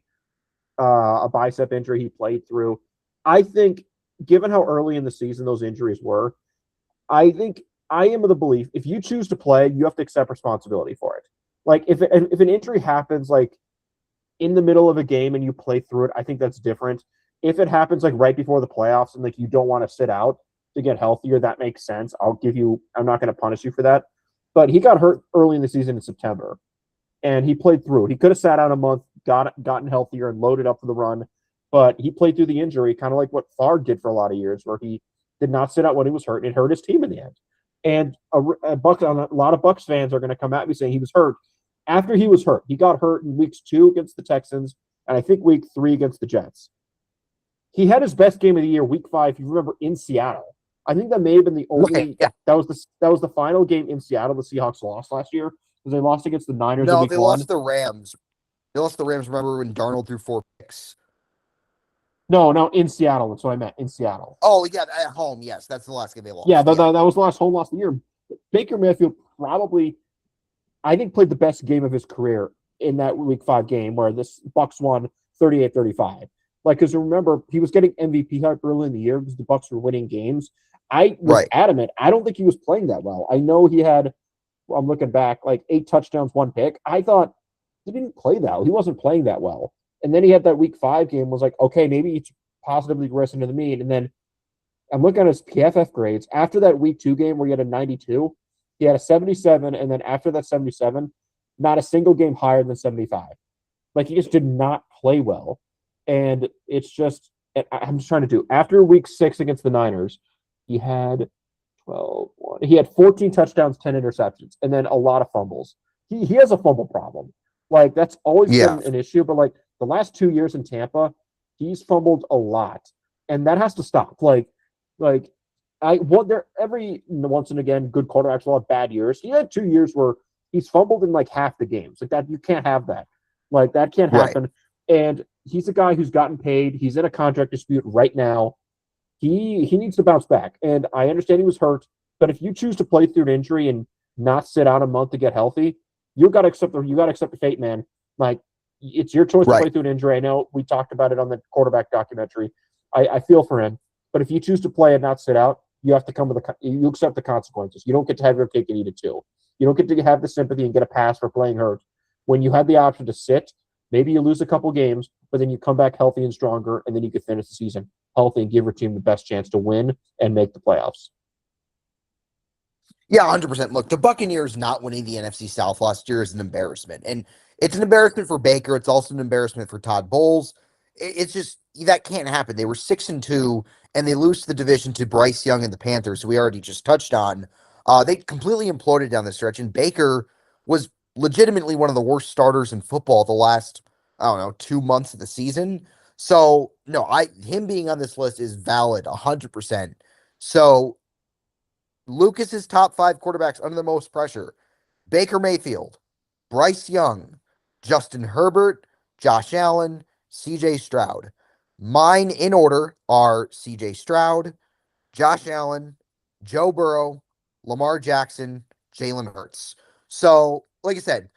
bicep injury he played through. I think, given how early in the season those injuries were, I think I am of the belief if you choose to play, you have to accept responsibility for it. Like if an injury happens like in the middle of a game and you play through it, I think that's different. If it happens like right before the playoffs and like you don't want to sit out to get healthier, that makes sense. I'm not going to punish you for that. But he got hurt early in the season in September and he played through. He could have sat out a month, gotten healthier and loaded up for the run, but he played through the injury, kind of like what Favre did for a lot of years, where he did not sit out when he was hurt, and it hurt his team in the end. And a lot of Bucs fans are going to come at me saying he was hurt. After he was hurt, he got hurt in weeks 2 against the Texans, and I think week 3 against the Jets. He had his best game of the year, week 5, if you remember, in Seattle. I think that may have been the only that was the final game in Seattle the Seahawks lost last year because they lost against the Niners in week 1. Lost the Rams. They lost the Rams. Remember when Darnold threw 4 picks? No, in Seattle. That's what I meant. In Seattle. Oh yeah, at home. Yes, that's the last game they lost. Yeah, that was the last home loss of the year. Baker Mayfield probably, I think, played the best game of his career in that week 5 game where this Bucs won 38-35. Like, because remember, he was getting MVP hype early in the year because the Bucs were winning games. I was adamant. I don't think he was playing that well. I know he had, I'm looking back, like 8 touchdowns, 1 pick. I thought he didn't play that well. He wasn't playing that well. And then he had that week 5 game, was like, okay, maybe it's positively regressing to the mean. And then I'm looking at his PFF grades. After that week 2 game where he had a 92, he had a 77. And then after that 77, not a single game higher than 75. Like, he just did not play well. And it's just, I'm just trying to do, after week 6 against the Niners, he had 12, 1. He had 14 touchdowns, 10 interceptions, and then a lot of fumbles. He has a fumble problem. Like, that's always been an issue. But like the last 2 years in Tampa, he's fumbled a lot. And that has to stop. Every once and again, good quarterbacks will have bad years. He had 2 years where he's fumbled in like half the games. Like that, you can't have that. Like, that can't happen. And he's a guy who's gotten paid. He's in a contract dispute right now. He needs to bounce back. And I understand he was hurt, but if you choose to play through an injury and not sit out a month to get healthy, you got to accept the fate, man. Like, it's your choice to play through an injury. I know we talked about it on the quarterback documentary. I feel for him, but if you choose to play and not sit out, you have to you accept the consequences. You don't get to have your cake and eat it too. You don't get to have the sympathy and get a pass for playing hurt. When you had the option to sit, maybe you lose a couple games, but then you come back healthy and stronger, and then you can finish the season healthy and give your team the best chance to win and make the playoffs. Yeah, 100%. Look, the Buccaneers not winning the NFC South last year is an embarrassment. And it's an embarrassment for Baker. It's also an embarrassment for Todd Bowles. It's just, that can't happen. They were 6-2, and they lose to the division to Bryce Young and the Panthers, who we already just touched on. They completely imploded down the stretch, and Baker was legitimately one of the worst starters in football the last, 2 months of the season. So, no, him being on this list is valid, 100%. So, Lucas's top 5 quarterbacks under the most pressure: Baker Mayfield, Bryce Young, Justin Herbert, Josh Allen, CJ Stroud. Mine in order are CJ Stroud, Josh Allen, Joe Burrow, Lamar Jackson, Jalen Hurts. So, like I said,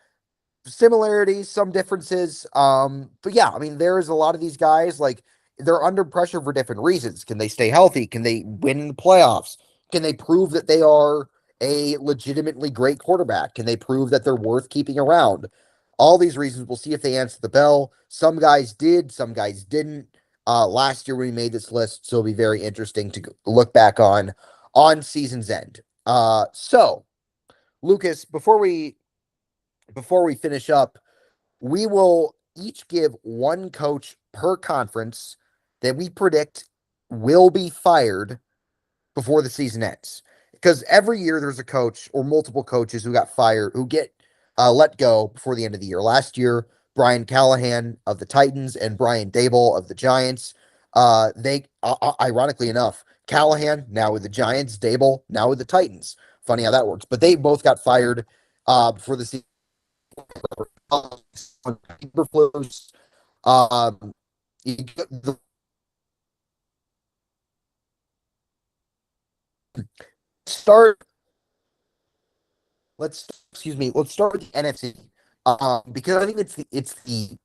similarities, some differences. But yeah, I mean, there is a lot of these guys, like, they're under pressure for different reasons. Can they stay healthy? Can they win in the playoffs? Can they prove that they are a legitimately great quarterback? Can they prove that they're worth keeping around? All these reasons, we'll see if they answer the bell. Some guys did, some guys didn't. Last year when we made this list, so it'll be very interesting to look back on season's end. So, Lucas, before we finish up, we will each give one coach per conference that we predict will be fired before the season ends. Because every year there's a coach or multiple coaches who got fired, who get let go before the end of the year. Last year, Brian Callahan of the Titans and Brian Dable of the Giants. They, ironically enough, Callahan now with the Giants, Dable now with the Titans. Funny how that works. But they both got fired before the season. Eberflus. Um, the start. Let's start with the NFC. Because I think it's the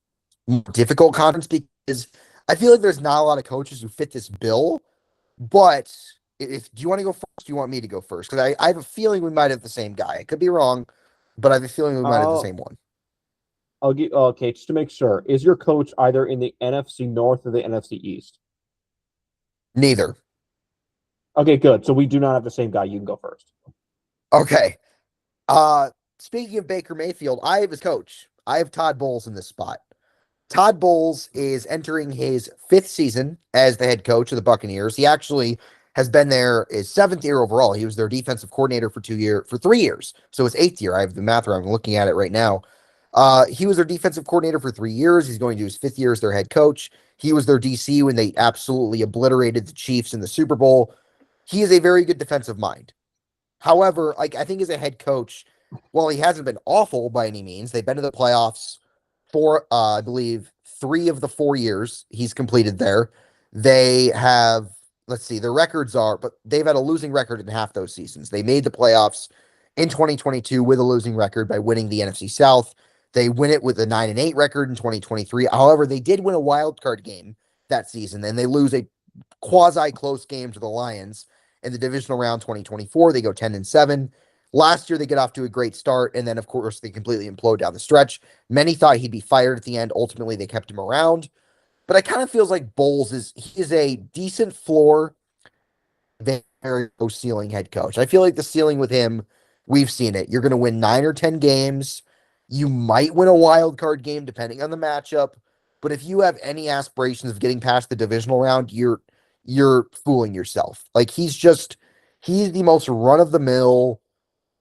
more difficult conference because I feel like there's not a lot of coaches who fit this bill. But if do you want to go first? Do you want me to go first? Because I have a feeling we might have the same guy. I could be wrong, but I have a feeling we might have the I'll same one. I'll get okay, just to make sure. Is your coach either in the NFC North or the NFC East? Neither. Okay, good. So we do not have the same guy. You can go first. Okay. Uh, Speaking of Baker Mayfield, I have his coach. I have Todd Bowles in this spot. Todd Bowles is entering his fifth season as the head coach of the Buccaneers. He actually has been there his seventh year overall. He was their defensive coordinator for 3 years. So his eighth year. I have the math wrong. I'm looking at it right now. He was their defensive coordinator for 3 years. He's going to his fifth year as their head coach. He was their DC when they absolutely obliterated the Chiefs in the Super Bowl. He is a very good defensive mind. However, like I think as a head coach, well, he hasn't been awful by any means. They've been to the playoffs for, I believe, 3 of the 4 years he's completed there. They have, let's see, their records are, but they've had a losing record in half those seasons. They made the playoffs in 2022 with a losing record by winning the NFC South. They win it with a 9-8 record in 2023. However, they did win a wild card game that season, and they lose a quasi close game to the Lions in the divisional round 2024. They go 10-7. Last year, they get off to a great start, and then, of course, they completely implode down the stretch. Many thought he'd be fired at the end. Ultimately, they kept him around. But it kind of feels like Bowles is a decent floor, very low ceiling head coach. I feel like the ceiling with him, we've seen it. You're going to win 9 or 10 games. You might win a wild card game depending on the matchup. But if you have any aspirations of getting past the divisional round, you're fooling yourself. Like he's the most run of the mill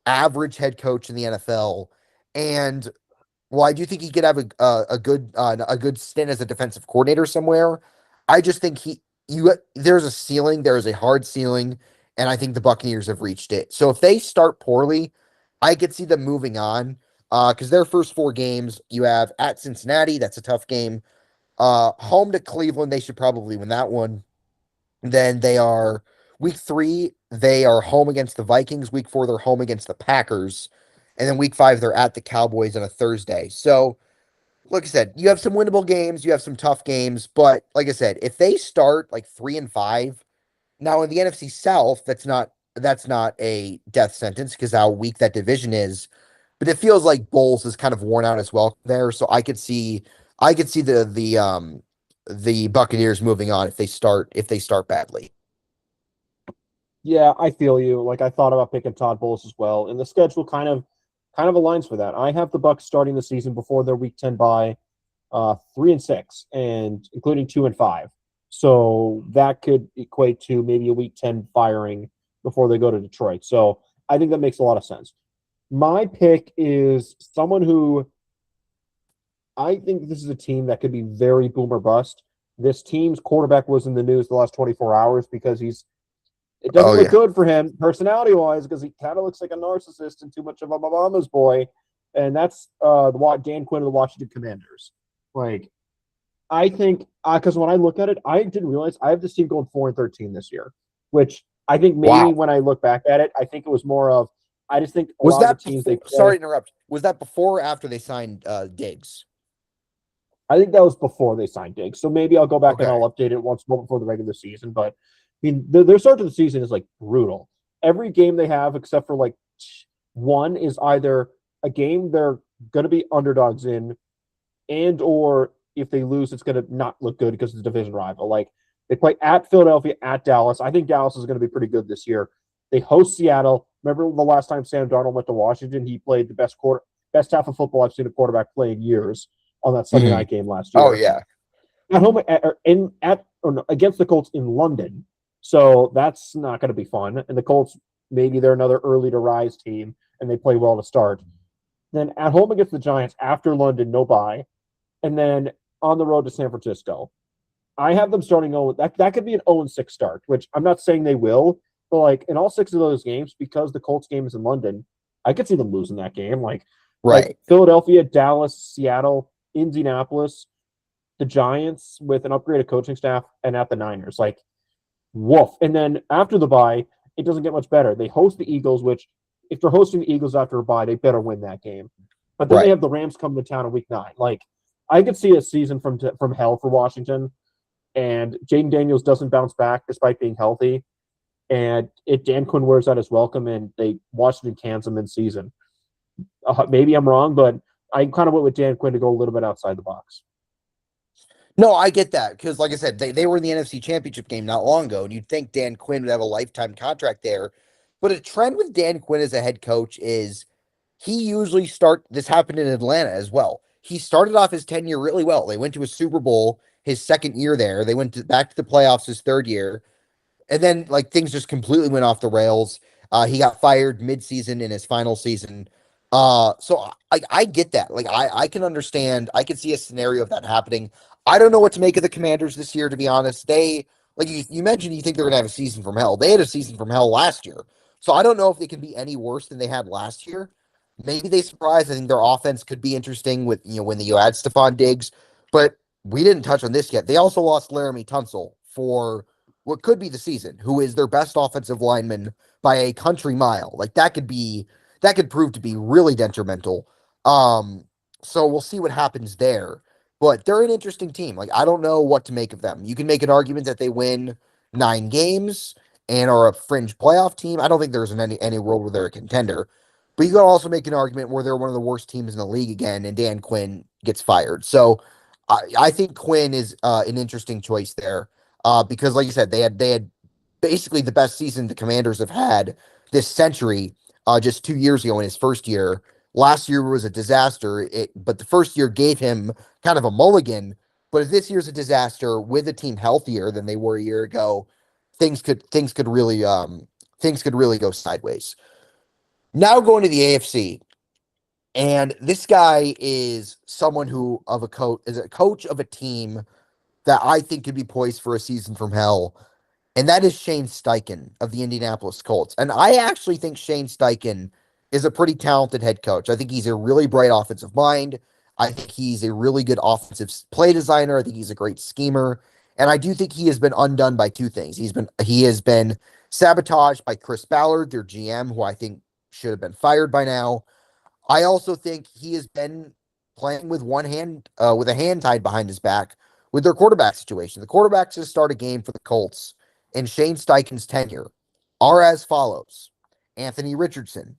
average head coach in the NFL. And well, I do think he could have a good stint as a defensive coordinator somewhere. I just think there's a ceiling, there is a hard ceiling, and I think the Buccaneers have reached it. So if they start poorly, I could see them moving on. Because their first 4 games, you have at Cincinnati, that's a tough game. Home to Cleveland, they should probably win that one. Then they are week 3, they are home against the Vikings. Week 4, they're home against the Packers. And then week 5, they're at the Cowboys on a Thursday. So, like I said, you have some winnable games, you have some tough games, but like I said, if they start like 3-5, now in the NFC South, that's not a death sentence because how weak that division is. But it feels like Bowles is kind of worn out as well there. So I could see the Buccaneers moving on if they start badly. Yeah, I feel you. Like I thought about picking Todd Bowles as well, and the schedule kind of aligns for that. I have the Bucks starting the season before their Week 10 bye, 3-6, and including 2-5. So that could equate to maybe a Week 10 firing before they go to Detroit. So I think that makes a lot of sense. My pick is someone who I think this is a team that could be very boom or bust. This team's quarterback was in the news the last 24 hours because it doesn't Oh look yeah. good for him personality wise because he kind of looks like a narcissist and too much of a mama's boy. And that's the Dan Quinn of the Washington Commanders. Like, I think because when I look at it, I didn't realize I have this team going 4-13 this year, which I think maybe Wow. when I look back at it, I think it was more of I just think a Was lot of the that teams they before? play. Sorry to interrupt. Was that before or after they signed Diggs? I think that was before they signed Diggs. So maybe I'll go back and Okay. I'll update it once more before the regular season. But I mean, their start to the season is like brutal. Every game they have, except for like one, is either a game they're going to be underdogs in, and or if they lose, it's going to not look good because it's a division rival. Like they play at Philadelphia, at Dallas. I think Dallas is going to be pretty good this year. They host Seattle. Remember the last time Sam Darnold went to Washington? He played the best half of football I've seen a quarterback play in years on that Sunday Mhm. night game last Oh year yeah. at home or no, against the Colts in London. So that's not going to be fun. And the Colts, maybe they're another early to rise team and they play well to start. Then at home against the Giants after London, no bye, and then on the road to San Francisco. I have them starting 0. That could be an 0-6 start, which I'm not saying they will, but like in all 6 of those games, because the Colts game is in London, I could see them losing that game. Like Right. Philadelphia, Dallas, Seattle. Indianapolis, the Giants with an upgraded coaching staff, and at the Niners. Like, woof. And then after the bye, it doesn't get much better. They host the Eagles, which if they're hosting the Eagles after a bye, they better win that game. But then they Right. have the Rams come to town in week 9. Like, I could see a season from hell for Washington, and Jaden Daniels doesn't bounce back despite being healthy. And if Dan Quinn wears out his welcome and Washington cans him in season, maybe I'm wrong, but I kind of went with Dan Quinn to go a little bit outside the box. No, I get that because, like I said, they were in the NFC Championship game not long ago, and you'd think Dan Quinn would have a lifetime contract there. But a trend with Dan Quinn as a head coach is he usually this happened in Atlanta as well. He started off his tenure really well. They went to a Super Bowl his second year there. They went back to the playoffs his third year. And then like things just completely went off the rails. He got fired midseason in his final season. So I get that. Like I can understand. I can see a scenario of that happening. I don't know what to make of the Commanders this year, to be honest. They like you mentioned, you think they're gonna have a season from hell. They had a season from hell last year. So I don't know if they can be any worse than they had last year. Maybe they surprise. I think their offense could be interesting with when you add Stephon Diggs, but we didn't touch on this yet. They also lost Laramie Tunsil for what could be the season, who is their best offensive lineman by a country mile. Like that could prove to be really detrimental. So we'll see what happens there. But they're an interesting team. Like I don't know what to make of them. You can make an argument that they win 9 games and are a fringe playoff team. I don't think there's any world where they're a contender. But you can also make an argument where they're one of the worst teams in the league again, and Dan Quinn gets fired. So I think Quinn is an interesting choice there. Because like you said, they had basically the best season the Commanders have had this century, just 2 years ago in his first year. Last year was a disaster, but the first year gave him kind of a mulligan. But if this year's a disaster with a team healthier than they were a year ago, things could really go sideways. Now going to the AFC, and this guy is someone who is a coach of a team that I think could be poised for a season from hell, and that is Shane Steichen of the Indianapolis Colts. And I actually think Shane Steichen is a pretty talented head coach. I think he's a really bright offensive mind. I think he's a really good offensive play designer. I think he's a great schemer. And I do think he has been undone by 2 things. He has been sabotaged by Chris Ballard, their GM, who I think should have been fired by now. I also think he has been playing with with a hand tied behind his back with their quarterback situation. The quarterbacks to start a game for the Colts in Shane Steichen's tenure are as follows: Anthony Richardson,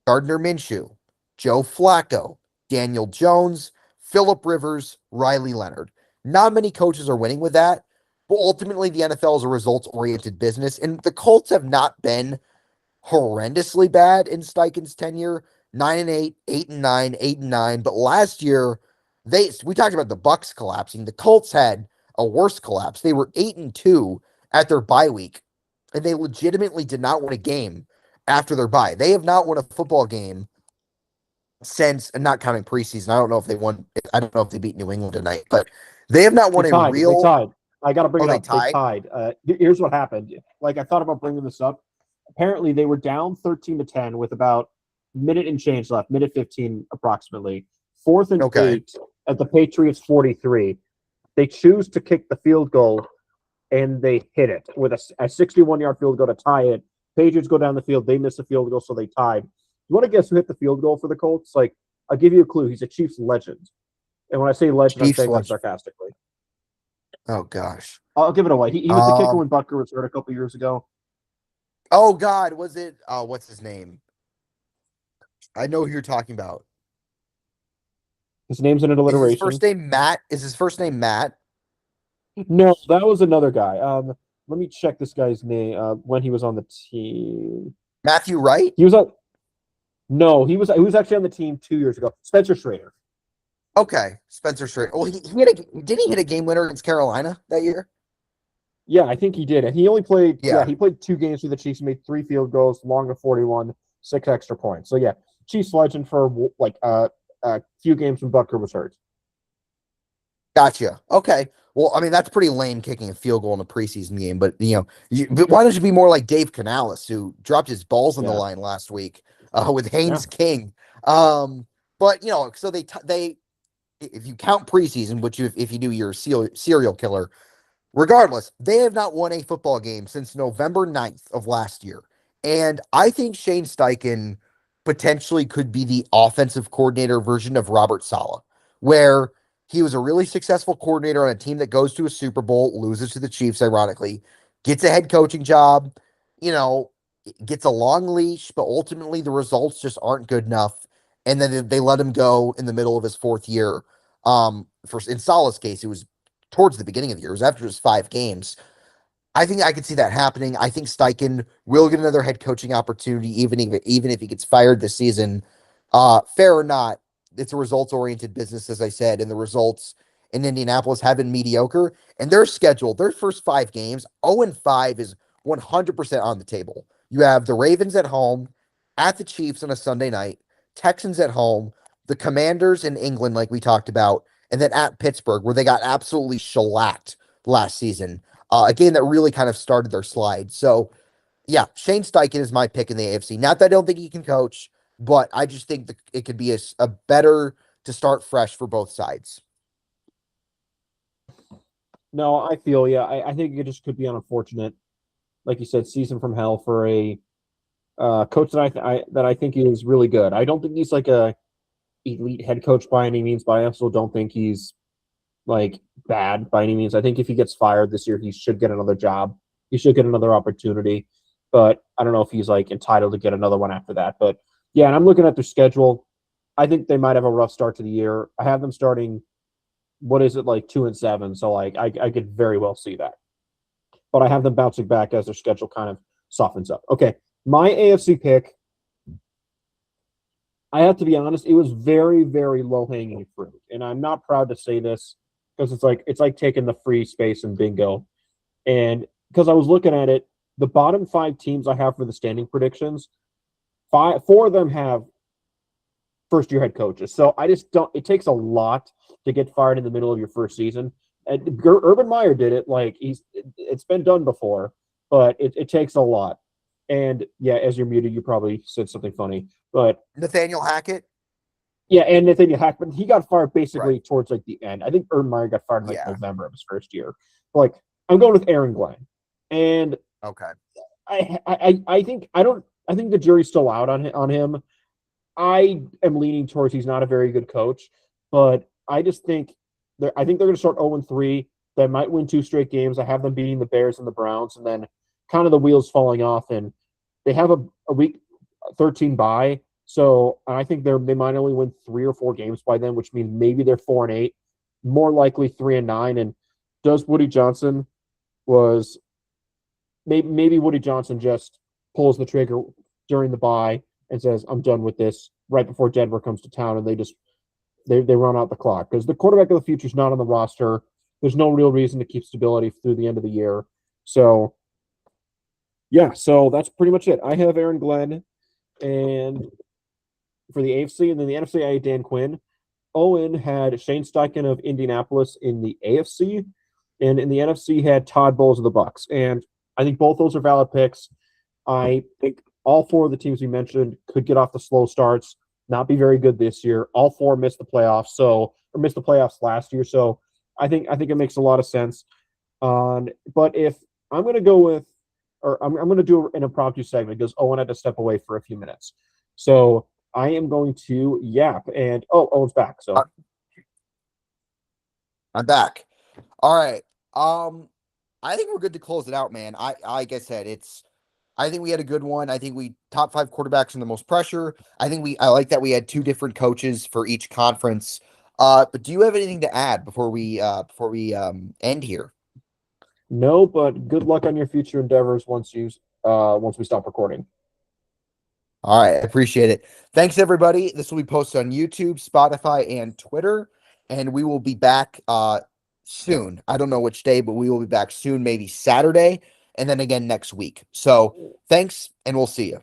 Gardner Minshew, Joe Flacco, Daniel Jones, Phillip Rivers, Riley Leonard. Not many coaches are winning with that, but ultimately the NFL is a results-oriented business, and the Colts have not been horrendously bad in Steichen's tenure. 9-8, 8-9, 8-9. But last year, we talked about the Bucs collapsing. The Colts had a worse collapse. They were 8-2 at their bye week, and they legitimately did not win a game after their bye. They have not won a football game since, and not counting preseason. I don't know if they won. I don't know if they beat New England tonight, but they have not won They a tied. real. They tied. I got to bring Oh, it they up. They tied? tied. Here's what happened. Like I thought about bringing this up. Apparently, they were down 13-10 with about minute and change left, minute 15 approximately. 4th and Okay. 8 at the Patriots 43. They choose to kick the field goal, and they hit it with a 61-yard field goal to tie it. Patriots go down the field. They miss a field goal, so they tied. You want to guess who hit the field goal for the Colts? Like, I'll give you a clue. He's a Chiefs legend. And when I say legend, I'm saying that sarcastically. Oh, gosh. I'll give it away. He was the kicker when Butker was hurt a couple years ago. Oh, God. Was it? What's his name? I know who you're talking about. His name's an alliteration. Is his first name Matt? Is his first name Matt? No, that was another guy. Let me check this guy's name. When he was on the team, Matthew Wright? he was on. No, he was actually on the team 2 years ago. Spencer Schrader. Okay, Spencer Schrader. Well, did he hit a game winner against Carolina that year? Yeah, I think he did. And he only played. Yeah. He played 2 games for the Chiefs. Made 3 field goals, long of 41, 6 extra points. So yeah, Chiefs legend for like a few games when Butker was hurt. Gotcha. Okay. Well, I mean, that's pretty lame kicking a field goal in a preseason game, but but why don't you be more like Dave Canales, who dropped his balls on the line last week with Haynes King? But so they if you count preseason, which if you do, you're a serial killer. Regardless, they have not won a football game since November 9th of last year. And I think Shane Steichen potentially could be the offensive coordinator version of Robert Saleh, where he was a really successful coordinator on a team that goes to a Super Bowl, loses to the Chiefs, ironically, gets a head coaching job, you know, gets a long leash, but ultimately the results just aren't good enough. And then they let him go in the middle of his fourth year. In Saleh's case, it was towards the beginning of the year. It was after just 5 games. I think I could see that happening. I think Steichen will get another head coaching opportunity, even if he gets fired this season. Fair or not, it's a results oriented business, as I said, and the results in Indianapolis have been mediocre. And their schedule, their first 5 games, 0-5 is 100% on the table. You have the Ravens at home, at the Chiefs on a Sunday night, Texans at home, the Commanders in England, like we talked about, and then at Pittsburgh, where they got absolutely shellacked last season. A game that really kind of started their slide. So, yeah, Shane Steichen is my pick in the AFC. Not that I don't think he can coach, but I just think it could be a better to start fresh for both sides. No, I feel yeah. I think it just could be unfortunate, like you said, season from hell for a coach that I think is really good. I don't think he's like a elite head coach by any means, but I also don't think he's like bad by any means. I think if he gets fired this year, he should get another job. He should get another opportunity. But I don't know if he's like entitled to get another one after that. But yeah, and I'm looking at their schedule. I think they might have a rough start to the year. I have them starting, what is it, like 2-7. So like I could very well see that. But I have them bouncing back as their schedule kind of softens up. Okay. My AFC pick, I have to be honest, it was very, very low hanging fruit. And I'm not proud to say this because it's like taking the free space in bingo. And because I was looking at it, the bottom 5 teams I have for the standing predictions, 4 of them have first year head coaches. So I just don't. It takes a lot to get fired in the middle of your first season. And Urban Meyer did it. Like it's been done before, but it takes a lot. And yeah, as you're muted, you probably said something funny. But Nathaniel Hackett. yeah, and Nathaniel Hackett, he got fired basically Right. towards like the end. I think Urban Meyer got fired in like Yeah. November of his first year. Like I'm going with Aaron Glenn, and Okay. I think I don't. I think the jury's still out on him. I am leaning towards he's not a very good coach, but I just think I think they're going to start 0-3. They might win 2 straight games. I have them beating the Bears and the Browns, and then kind of the wheels falling off. And they have a week 13 bye, so I think they might only win 3 or 4 games by then, which means maybe they're 4-8, more likely 3-9. And does Woody Johnson was maybe Woody Johnson just pulls the trigger during the bye and says, "I'm done with this," right before Denver comes to town, and they run out the clock because the quarterback of the future is not on the roster. There's no real reason to keep stability through the end of the year. So yeah, so that's pretty much it. I have Aaron Glenn, and for the AFC, and then the NFC, I had Dan Quinn. Owen had Shane Steichen of Indianapolis in the AFC, and in the NFC had Todd Bowles of the Bucks. And I think both those are valid picks. I think all 4 of the teams we mentioned could get off the slow starts, not be very good this year. All 4 missed the playoffs, or missed the playoffs last year. So I think it makes a lot of sense. But if I'm going to go with, or I'm going to do an impromptu segment because Owen had to step away for a few minutes. So I am going to yap, and Owen's back. So I'm back. All right. I think we're good to close it out, man. Like I said, I think we had a good one. I think we top 5 quarterbacks in the most pressure. I like that we had 2 different coaches for each conference. But do you have anything to add before we end here? no, but good luck on your future endeavors once we stop recording. All right, I appreciate it. Thanks, everybody. This will be posted on YouTube, Spotify, and Twitter, and we will be back soon. I don't know which day, but we will be back soon, maybe Saturday, and then again next week. So thanks, and we'll see you.